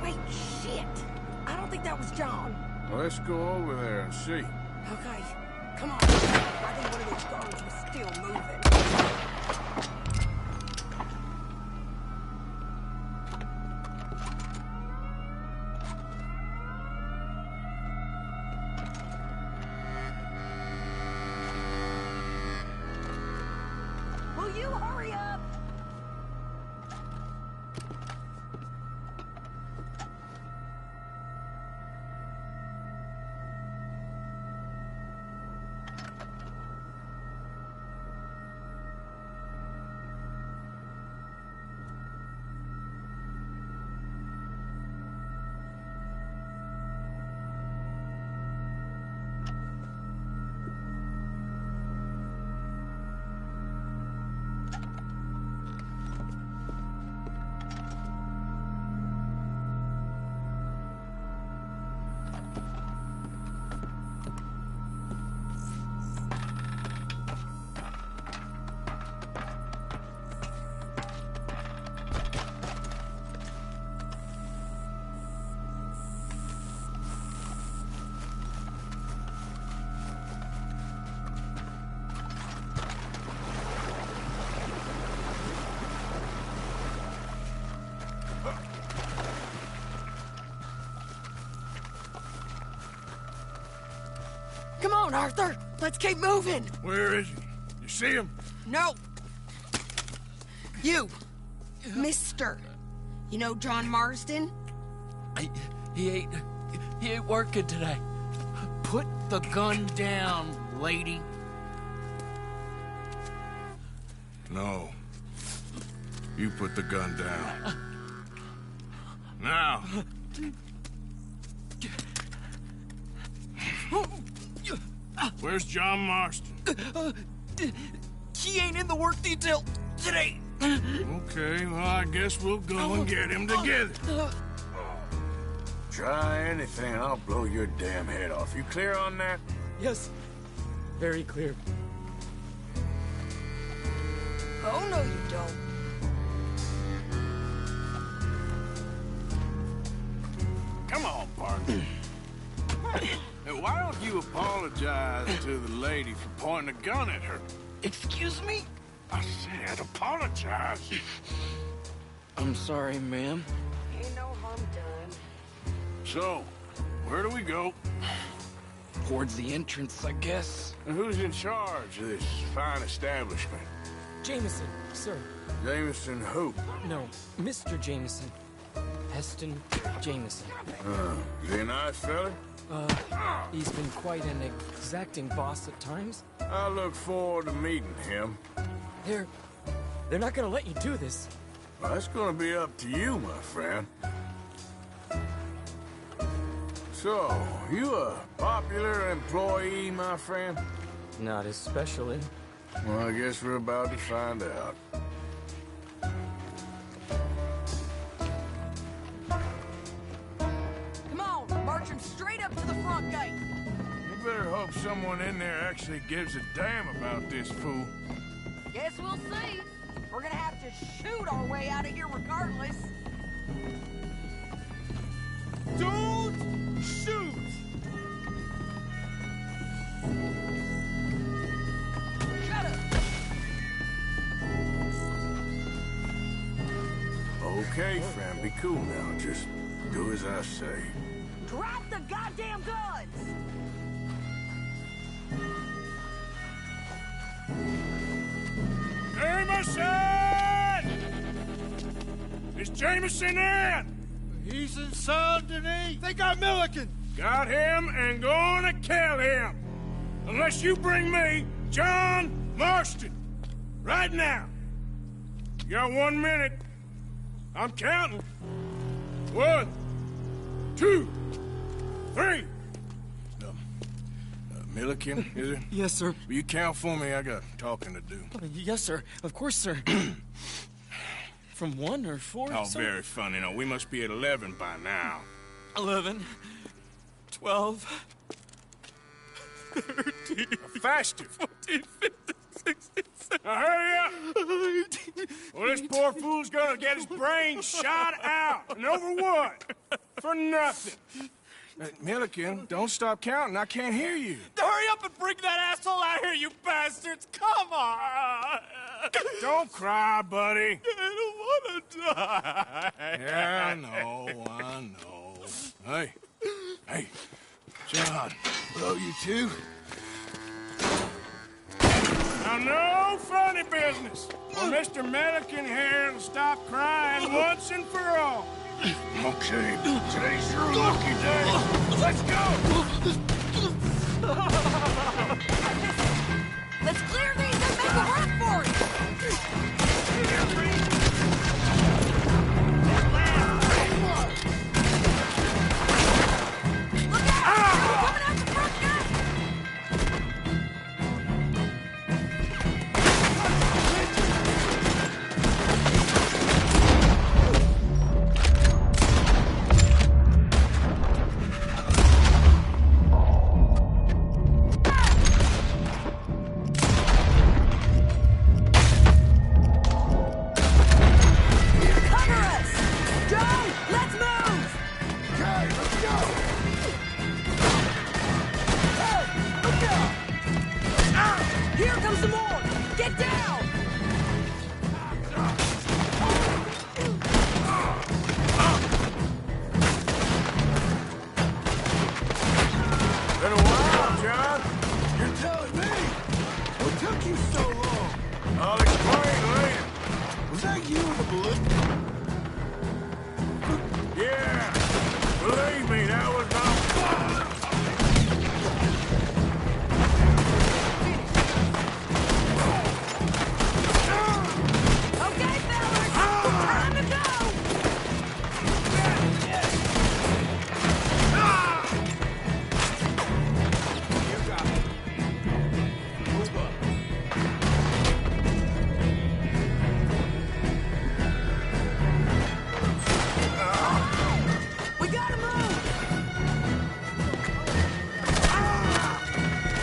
Wait, shit. I don't think that was John. Let's go over there and see. Okay, come on. I think one of those guards was still moving. Come on, Arthur. Let's keep moving. Where is he? You see him? No. You. Mister. You know John Marsden? He ain't working today. Put the gun down, lady. No. You put the gun down. Now. Where's John Marston? He ain't in the work detail today. Okay, well, I guess we'll go and get him together. Try anything, I'll blow your damn head off. You clear on that? Yes. Very clear. Oh, no, you don't. Come on, partner. Hey, why don't you apologize to the lady for pointing a gun at her? Excuse me? I said apologize. I'm sorry, ma'am. Ain't no harm done. So, where do we go? Towards the entrance, I guess. And who's in charge of this fine establishment? Jameson, sir. Jameson who? No, Mr. Jameson. Heston Jameson. Is he a nice fella? He's been quite an exacting boss at times. I look forward to meeting him. They're not gonna let you do this. Well, that's gonna be up to you, my friend. So, you a popular employee, my friend? Not especially. Well, I guess we're about to find out. Come on, march him straight up to the front gate. You better hope someone in there actually gives a damn about this fool. Guess we'll see. We're gonna have to shoot our way out of here regardless. Don't shoot! Shut up! Okay, friend, be cool now. Just do as I say. Drop the goddamn guns! Jameson! Is Jameson in? He's in Saint Denis. They got Milliken. Got him and gonna kill him. Unless you bring me John Marston. Right now. You got 1 minute. I'm counting. 1, 2, 3. Milliken, is it? Yes, sir. Will you count for me? I got talking to do. Yes, sir. Of course, sir. From 1 or 4? Oh, very funny. No, we must be at 11 by now. 11, 12, 13, faster. 14, 15, 16, 17. Now hurry up! Well, this poor fool's gonna get his brains shot out. And over what? For nothing. Milliken, don't stop counting. I can't hear you. Hurry up and bring that asshole out here, you bastards! Come on! Don't cry, buddy. I don't want to die. Yeah, I know. Hey, John. Hello, you two. Now, no funny business. Or Mr. Milliken here will stop crying once and for all. Okay, today's your lucky day. Let's go! Let's clear these and make a run for it! Look out! Coming out the front gate! Been a while, John. Yeah, believe me, that was my... Okay, fellas, time to go! We gotta move!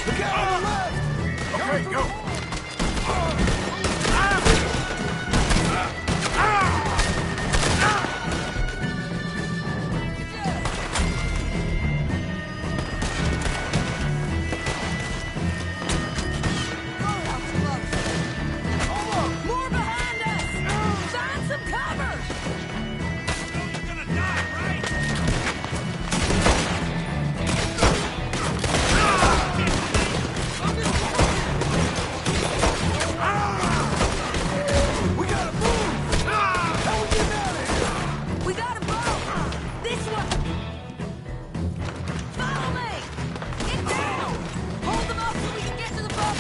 We got on the left! Okay, go! More behind us! Find some cover! You're gonna die, right? We gotta move! How we getting out of here? We got a boat! This one! Follow me! Get down! Hold them up so we can get to the boat!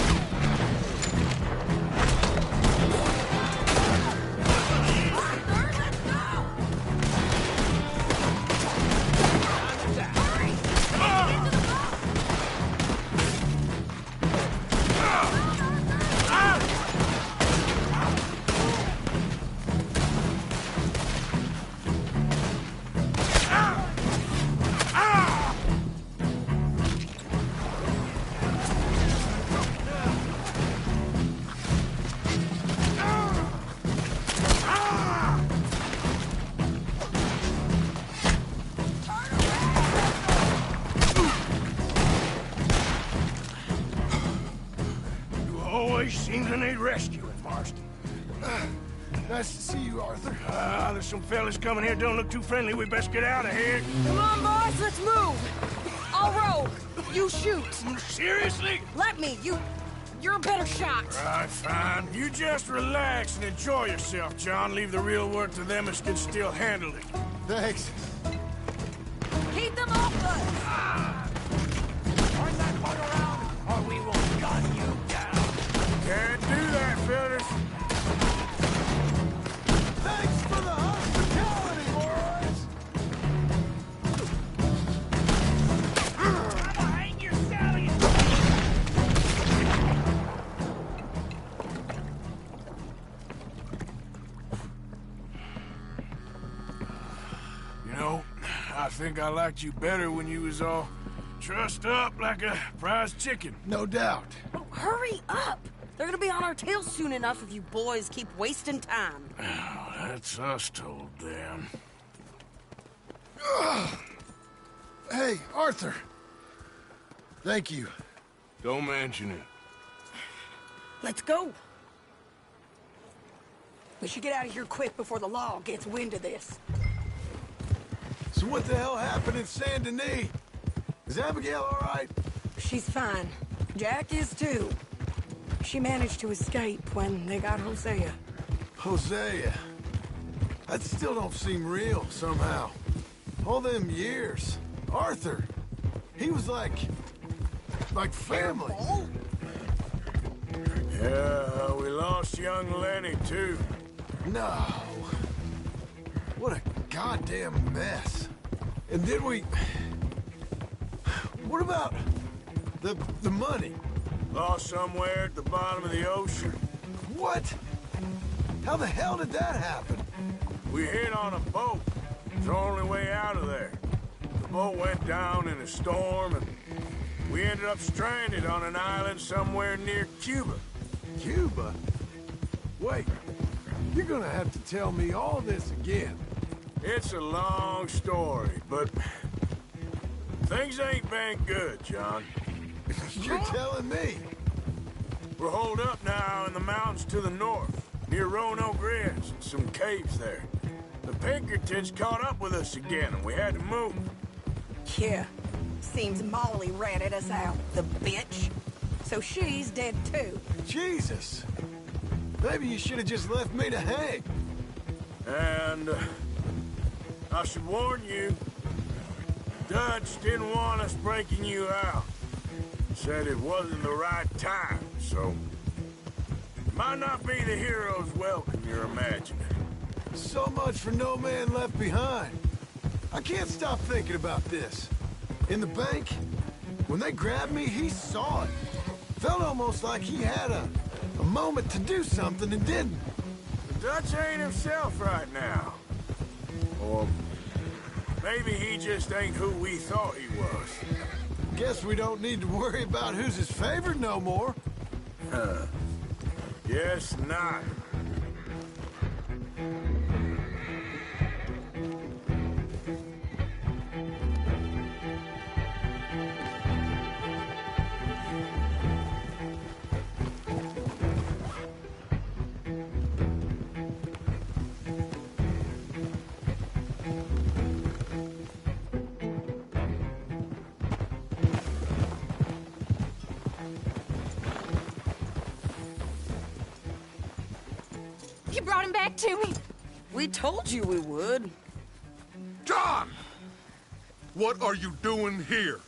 Arthur, let's go! Hurry! We need to get to the boat! You always seem to need rescuing, Marston. Nice to see you, Arthur. There's some fellas coming here. Don't look too friendly. We best get out of here. Come on, boys, let's move! I'll row. You shoot. Seriously? Let me. You're a better shot. Right, fine. You just relax and enjoy yourself, John. Leave the real work to them as can still handle it. Thanks. Keep them off us. Turn that boat around, or we will gun you down. Can't do that, fellas. Thanks for the hospitality, boys! Hang your sallies! You know, I think I liked you better when you was all trussed up like a prize chicken. No doubt. Oh, hurry up! They're gonna be on our tails soon enough if you boys keep wasting time. Oh, that's us told them. Hey, Arthur. Thank you. Don't mention it. Let's go. We should get out of here quick before the law gets wind of this. So what the hell happened in Saint Denis? Is Abigail all right? She's fine. Jack is too. She managed to escape when they got Hosea. Hosea. That still don't seem real, somehow. All them years. Arthur. He was like family. Yeah, we lost young Lenny, too. No. What a goddamn mess. And then we... What about the money? Lost somewhere at the bottom of the ocean. What? How the hell did that happen? We hit on a boat. It's the only way out of there. The boat went down in a storm, and we ended up stranded on an island somewhere near Cuba. Cuba? Wait, you're gonna have to tell me all this again. It's a long story, but things ain't been good, John. You're telling me? We're holed up now in the mountains to the north, near Roanoke Ridge, and some caves there. The Pinkertons caught up with us again, and we had to move. Yeah. Seems Molly ratted us out, the bitch. So she's dead too. Jesus. Maybe you should have just left me to hang. And I should warn you, Dutch didn't want us breaking you out. Said it wasn't the right time, so... might not be the hero's welcome you're imagining. So much for no man left behind. I can't stop thinking about this. In the bank, when they grabbed me, he saw it. Felt almost like he had a moment to do something and didn't. The Dutch ain't himself right now. Or maybe he just ain't who we thought he was. Guess we don't need to worry about who's his favorite no more. Guess not. You brought him back to me. We told you we would. John! What are you doing here?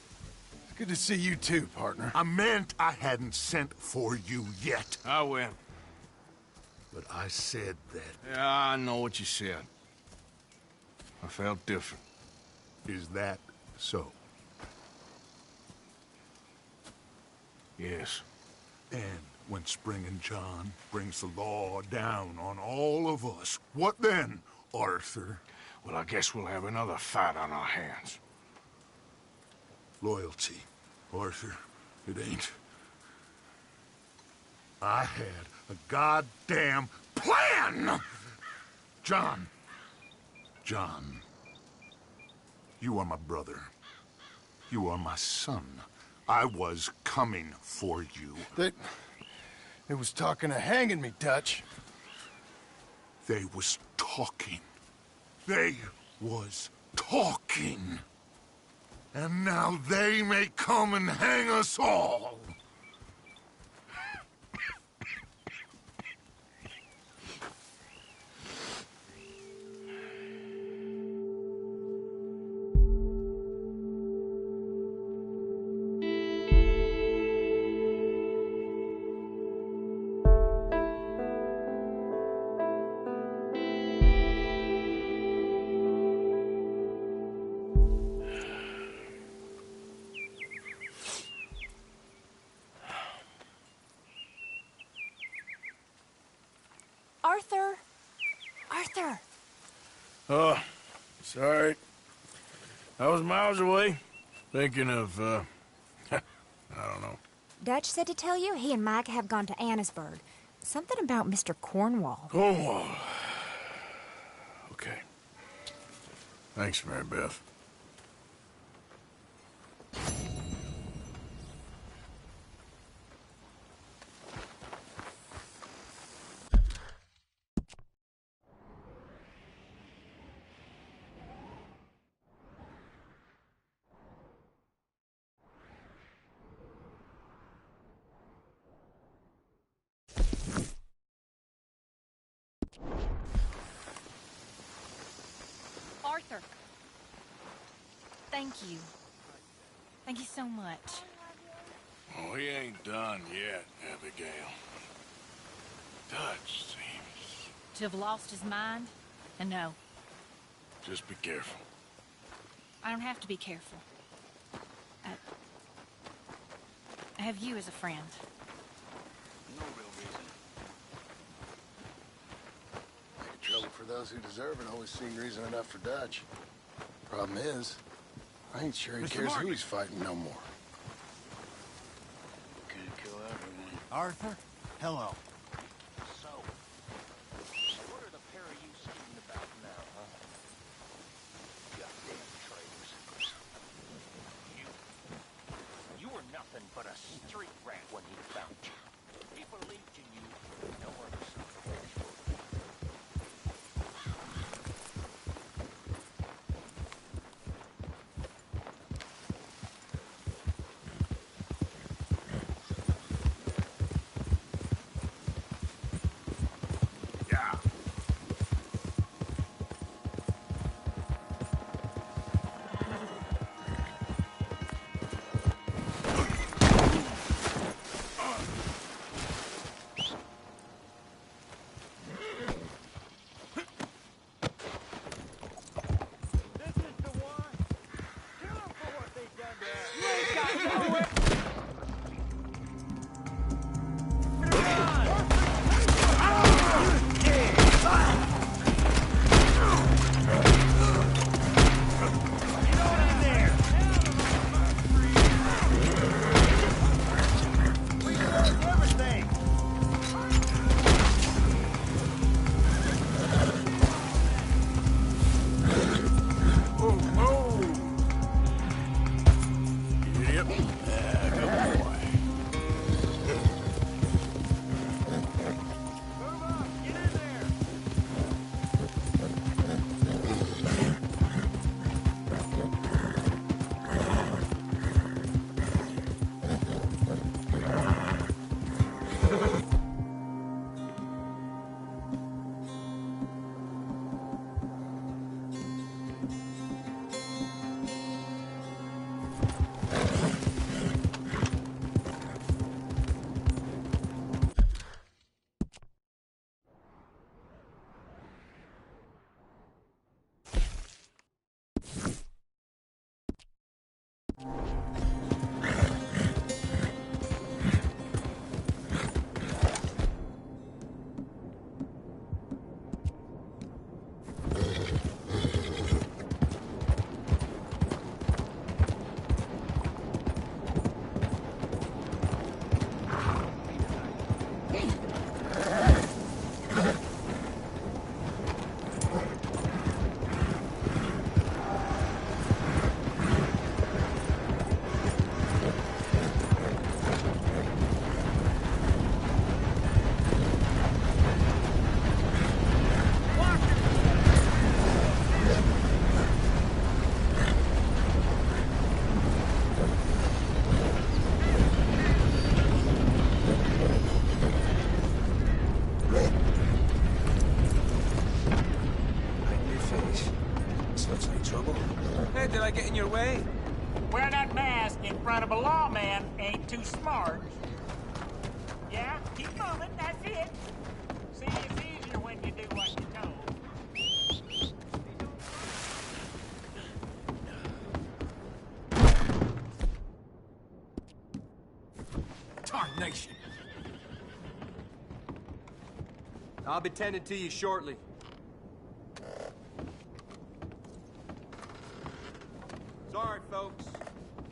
It's good to see you too, partner. I meant I hadn't sent for you yet. I went. But I said that. Yeah, I know what you said. I felt different. Is that so? Yes. And when Spring and John brings the law down on all of us, what then, Arthur? Well, I guess we'll have another fight on our hands. Loyalty, Arthur, it ain't. I had a goddamn plan! John, you are my brother. You are my son. I was coming for you. They was talking of hanging me, Dutch. They was talking. They was talking. And now they may come and hang us all. Arthur! Oh, sorry. I was miles away, thinking of, I don't know. Dutch said to tell you he and Mike have gone to Annisburg. Something about Mr. Cornwall. Cornwall. Okay. Thanks, Mary Beth. Arthur. Thank you. Thank you so much. Oh, he ain't done yet, Abigail. Dutch seems... To have lost his mind? And no. Just be careful. I don't have to be careful. I have you as a friend. No real reason. Make trouble for those who deserve it always seemed reason enough for Dutch. Problem is, I ain't sure he cares who he's fighting no more. Can't kill everyone. Arthur, hello. So, what are the pair of you scheming about now, huh? Goddamn traitors. You were nothing but a street rat when he found you. He believed in you, no other sacrifice. Did I get in your way? Wearing that mask in front of a lawman ain't too smart. Yeah, keep moving, that's it. See, it's easier when you do what you're told. Tarnation! I'll be tending to you shortly. Sorry, folks.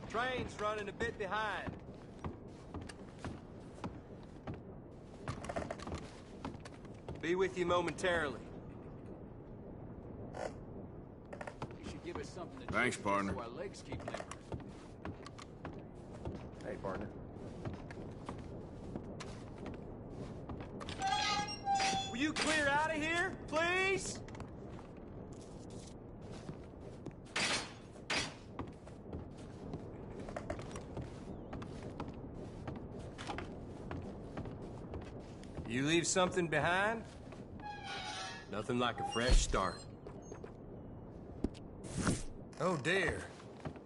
Train's running a bit behind. Be with you momentarily. You should give us something to Thanks, do partner. so our legs keep limber. Hey, partner. Will you clear out of here, please? You leave something behind? Nothing like a fresh start. Oh dear.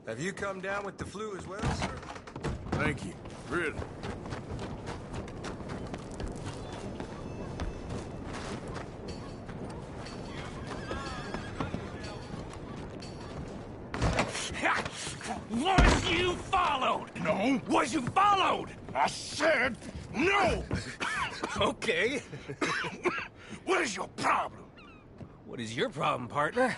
Have you come down with the flu as well, sir? Thank you. Really. Was you followed? No. Was you followed? I said no! Okay. What is your problem? What is your problem, partner?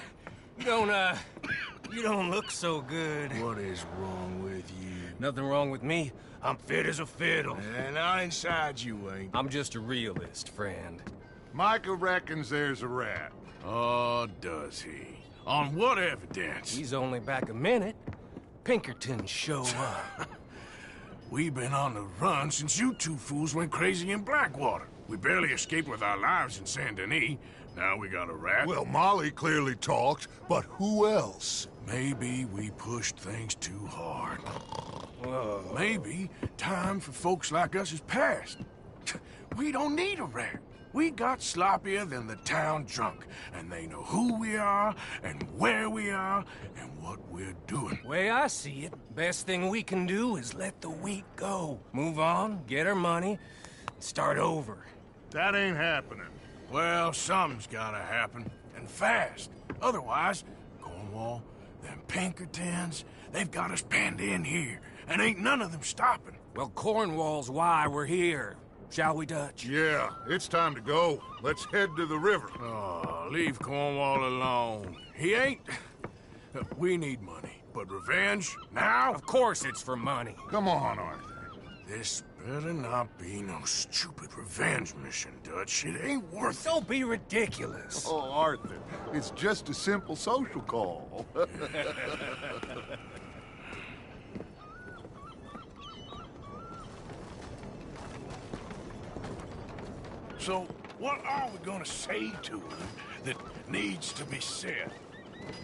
You don't look so good. What is wrong with you? Nothing wrong with me. I'm fit as a fiddle. And not inside you ain't. I'm just a realist, friend. Micah reckons there's a rat. Oh, does he? On what evidence? He's only back a minute. Pinkerton show up. We've been on the run since you two fools went crazy in Blackwater. We barely escaped with our lives in Saint Denis. Now we got a rat. Well, Molly clearly talked, but who else? Maybe we pushed things too hard. Whoa. Maybe time for folks like us is past. We don't need a rat. We got sloppier than the town drunk, and they know who we are, and where we are, and what we're doing. Way I see it, best thing we can do is let the week go. Move on, get our money, start over. That ain't happening. Well, something's gotta happen, and fast. Otherwise, Cornwall, them Pinkertons, they've got us penned in here, and ain't none of them stopping. Well, Cornwall's why we're here. Shall we, Dutch? Yeah, it's time to go. Let's head to the river. Oh, leave Cornwall alone. He ain't... We need money, but revenge? Now? Of course it's for money. Come on, Arthur. This better not be no stupid revenge mission, Dutch. It ain't worth it. Don't be ridiculous. Oh, Arthur, it's just a simple social call. So, what are we gonna say to him that needs to be said?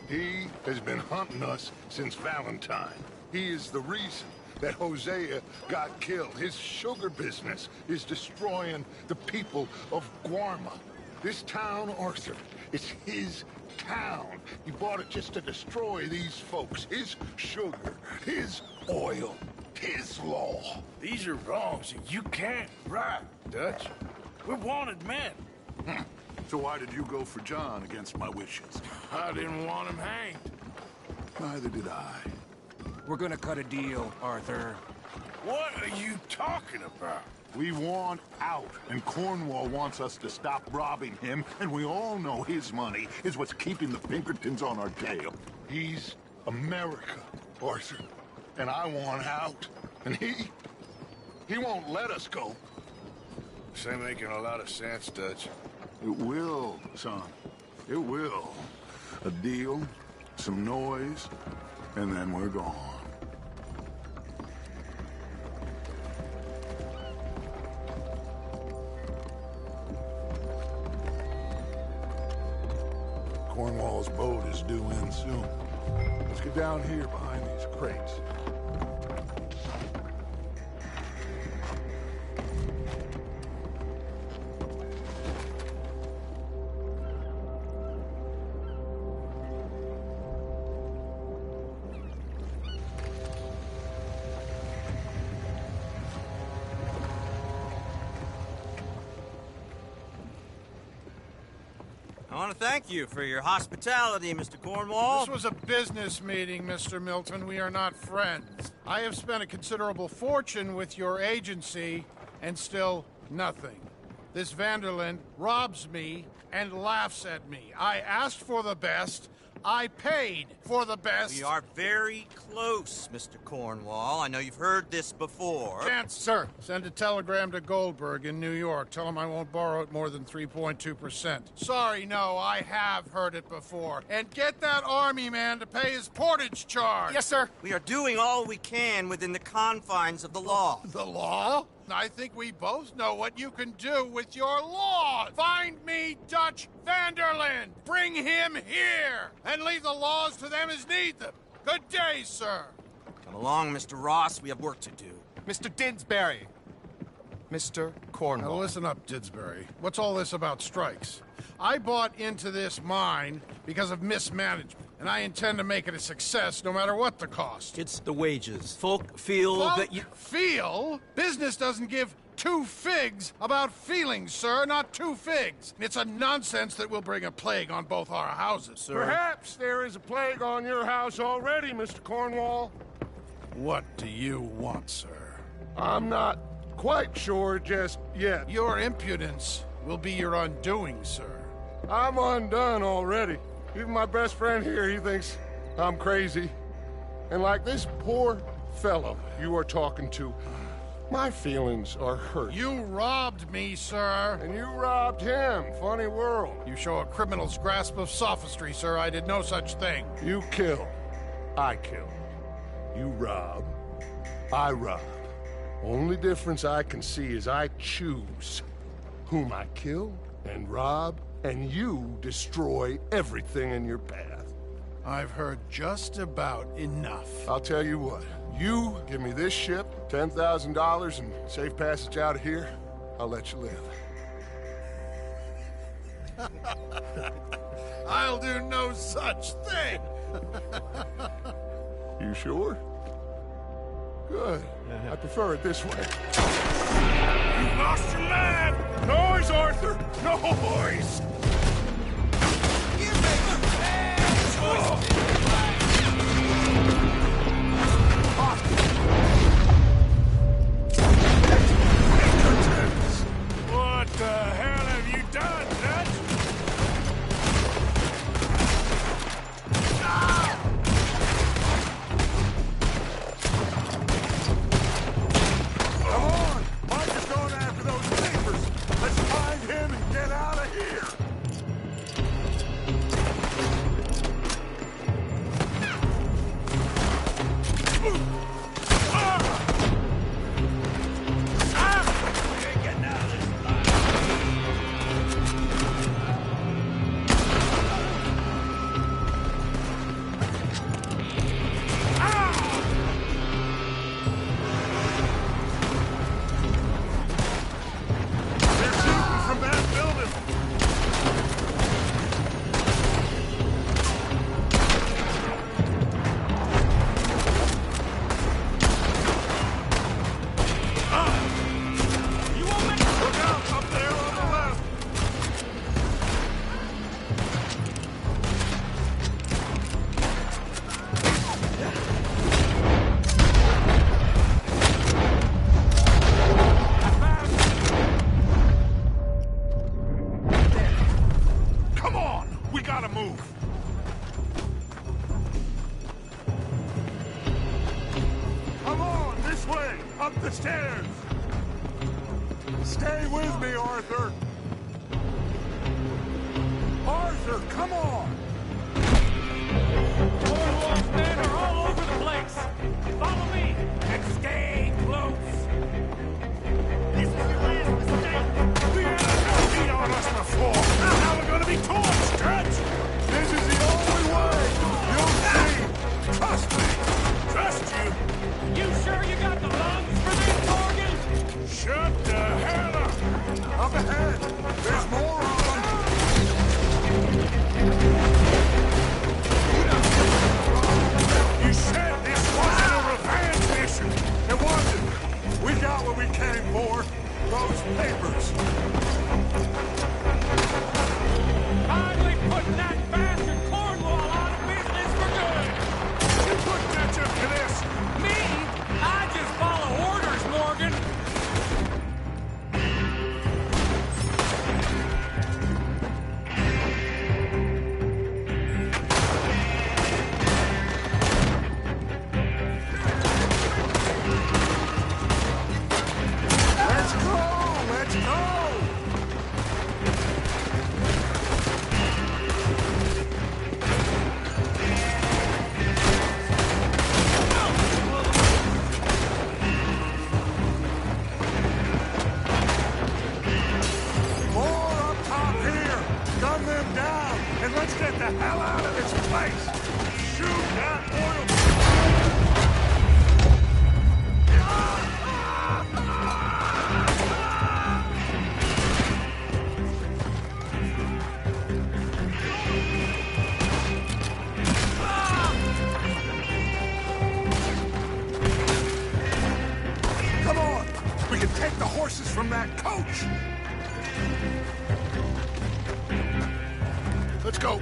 He has been hunting us since Valentine. He is the reason that Hosea got killed. His sugar business is destroying the people of Guarma. This town, Arthur, it's his town. He bought it just to destroy these folks. His sugar, his oil, his law. These are wrongs that you can't right, Dutch. We're wanted men. So why did you go for John against my wishes? I didn't want him hanged. Neither did I. We're gonna cut a deal, Arthur. What are you talking about? We want out, and Cornwall wants us to stop robbing him, and we all know his money is what's keeping the Pinkertons on our tail. He's America, Arthur, and I want out. And he won't let us go. This ain't making a lot of sense, Dutch. It will, son. It will. A deal, some noise, and then we're gone. Cornwall's boat is due in soon. Let's get down here behind these crates. I want to thank you for your hospitality, Mr. Cornwall. This was a business meeting, Mr. Milton. We are not friends. I have spent a considerable fortune with your agency, and still nothing. This Vanderland robs me and laughs at me. I asked for the best. I paid for the best. We are very close, Mr. Cornwall. I know you've heard this before. Chance, sir. Send a telegram to Goldberg in New York. Tell him I won't borrow it more than 3.2%. Sorry, no, I have heard it before. And get that army man to pay his portage charge. Yes, sir. We are doing all we can within the confines of the law. The law? I think we both know what you can do with your law. Find me Dutch Vanderland. Bring him here. And leave the laws to them as need them. Good day, sir. Come along, Mr. Ross. We have work to do. Mr. Didsbury. Mr. Cornwall. Now listen up, Didsbury. What's all this about strikes? I bought into this mine because of mismanagement, and I intend to make it a success no matter what the cost. It's the wages. Folk feel that you... Feel? Business doesn't give two figs about feelings, sir, not two figs. It's a nonsense that will bring a plague on both our houses, sir. Perhaps there is a plague on your house already, Mr. Cornwall. What do you want, sir? I'm not quite sure just yet. Your impudence will be your undoing, sir. I'm undone already. Even my best friend here, he thinks I'm crazy. And like this poor fellow you are talking to, my feelings are hurt. You robbed me, sir. And you robbed him. Funny world. You show a criminal's grasp of sophistry, sir. I did no such thing. You kill. I kill. You rob. I rob. Only difference I can see is I choose whom I kill and rob, and you destroy everything in your path. I've heard just about enough. I'll tell you what. You give me this ship, $10,000, and safe passage out of here, I'll let you live. I'll do no such thing. You sure? Good. I prefer it this way. You lost your man! Noise, Arthur! Noise! This way! Up the stairs! Stay with me, Arthur! Arthur, come on! Cornwall's men are all over the place! Follow me, and stay close! This is your last mistake! We had a beat on us before! Now we're gonna be torched, Stretch! This is the only way! You'll see! Trust me! Trust you! You sure you got the lungs for this, Morgan? Shut the hell up! Up ahead! There's more of them! You said this wasn't a revenge mission! It wasn't! We got what we came for! Those papers! Finally putting that bastard Cornwall out of business for good! You put ketchup to this! Me? I just follow orders, Morgan! Let's go! Let's go! More up top here! Gun them down! And let's get the hell out of this place! Shoot that oil... Come on! We can take the horses from that coach! Let's go!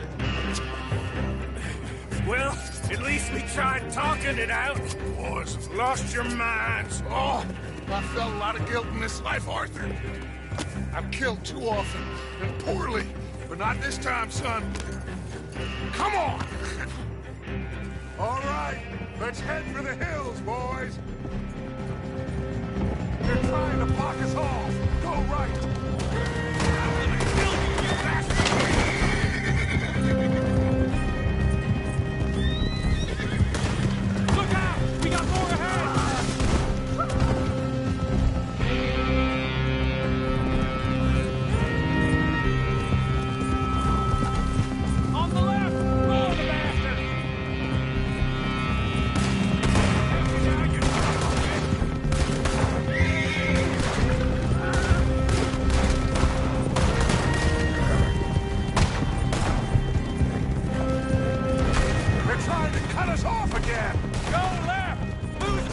Well, at least we tried talking it out. Boys have lost your minds. Oh, I felt a lot of guilt in this life, Arthur. I've killed too often, and poorly. But not this time, son. Come on! All right, let's head for the hills, boys. They're trying to block us off. Go right. Look out! We got more ahead! On the left! More the bastard! They're trying to cut us off again. Go left! Lose...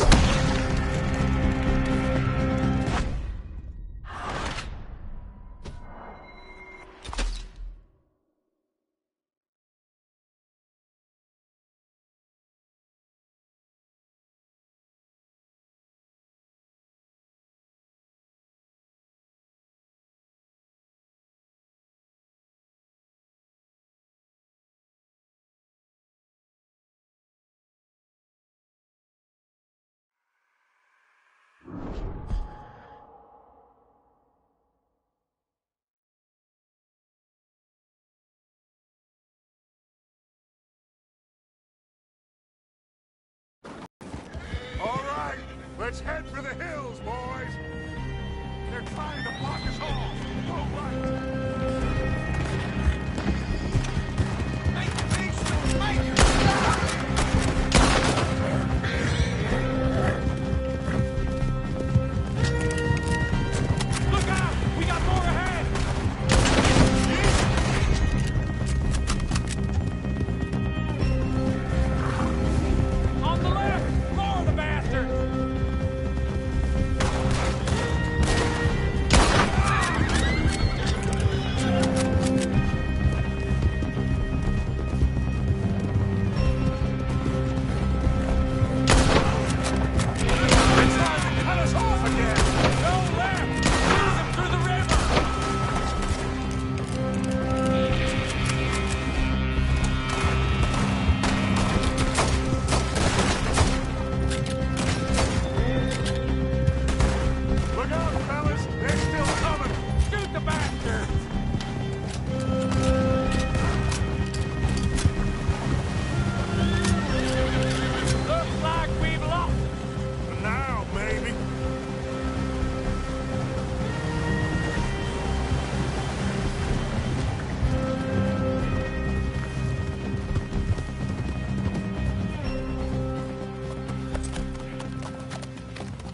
All right, let's head for the hills, boys. They're trying to block us off. Go right. Look out! We got more ahead! On the left! More of the bastards!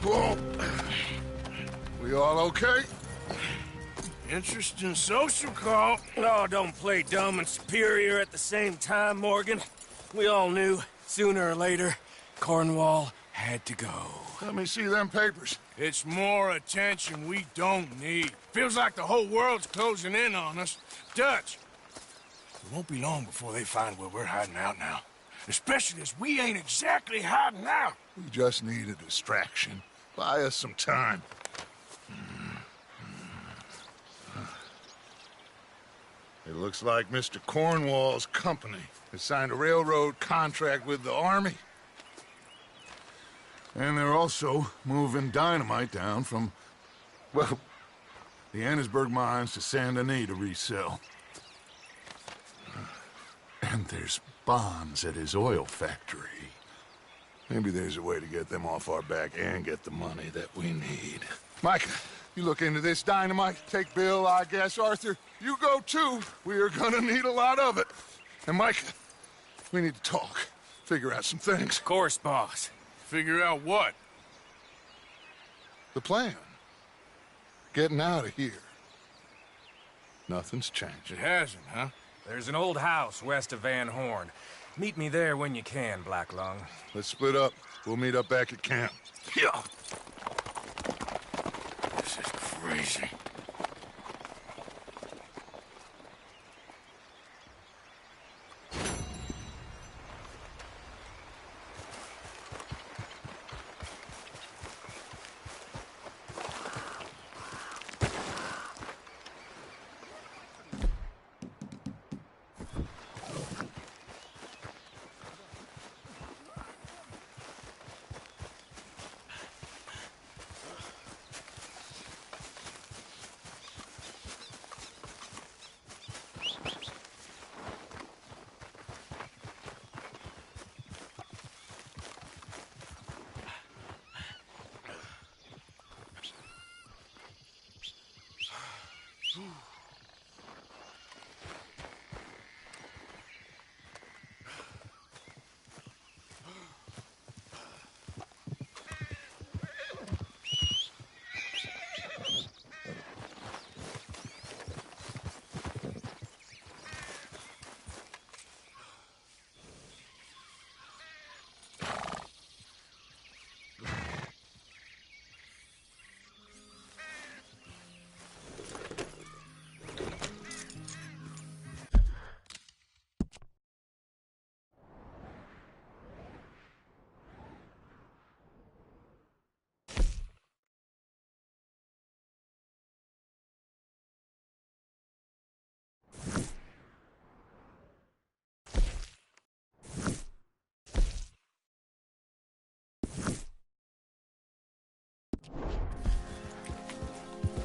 Whoa. We all okay? Interesting social call. Oh, don't play dumb and superior at the same time, Morgan. We all knew, sooner or later, Cornwall had to go. Let me see them papers. It's more attention we don't need. Feels like the whole world's closing in on us. Dutch, it won't be long before they find where we're hiding out now. Especially as we ain't exactly hiding out. We just need a distraction. Buy us some time. It looks like Mr. Cornwall's company has signed a railroad contract with the Army. And they're also moving dynamite down from, well, the Annesburg mines to Saint Denis to resell. And there's bonds at his oil factory. Maybe there's a way to get them off our back and get the money that we need. Micah, you look into this dynamite. Take Bill, I guess. Arthur, you go too. We are gonna need a lot of it. And Micah, we need to talk. Figure out some things. Of course, boss. Figure out what? The plan. Getting out of here. Nothing's changed. It hasn't, huh? There's an old house west of Van Horn. Meet me there when you can, Black Lung. Let's split up. We'll meet up back at camp. Yeah. This is crazy.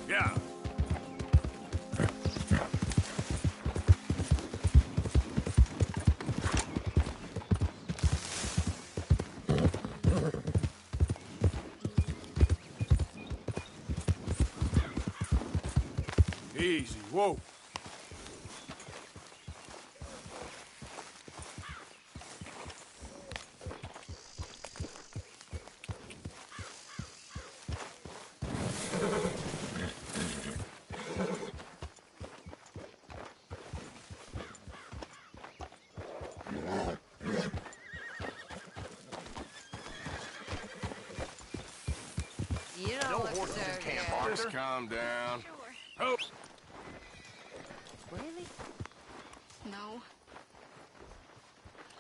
Yeah. Easy, whoa. You don't look so good. Just calm down. Sure. Oh. Really? No.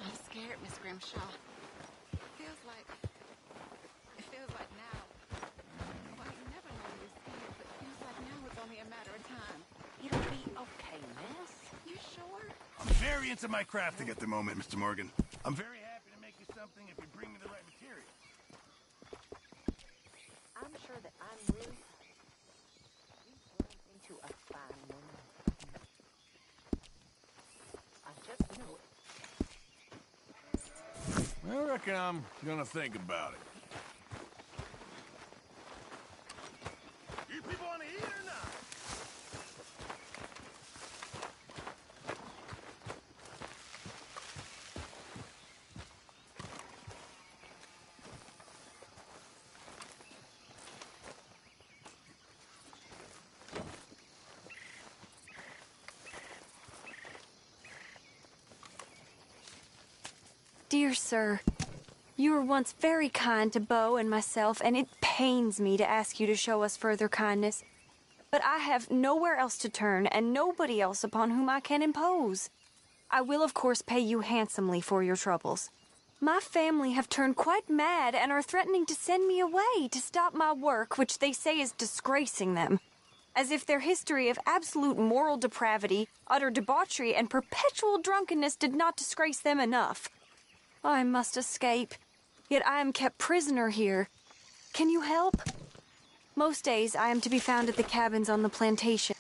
I'm scared, Miss Grimshaw. Feels like now. Well, you never know you're scared, but it feels like now it's only a matter of time. It'll be okay, miss. You sure? I'm very into my crafting at the moment, Mr. Morgan. I'm very happy to make you something if you bring me the right material. I'm sure that I'm really you've grown into a fine woman. I just know it. I reckon I'm gonna think about it. You people want to eat or not? Dear sir, you were once very kind to Beau and myself, and it pains me to ask you to show us further kindness. But I have nowhere else to turn, and nobody else upon whom I can impose. I will, of course, pay you handsomely for your troubles. My family have turned quite mad and are threatening to send me away to stop my work, which they say is disgracing them. As if their history of absolute moral depravity, utter debauchery, and perpetual drunkenness did not disgrace them enough. I must escape, yet I am kept prisoner here. Can you help? Most days I am to be found at the cabins on the plantation.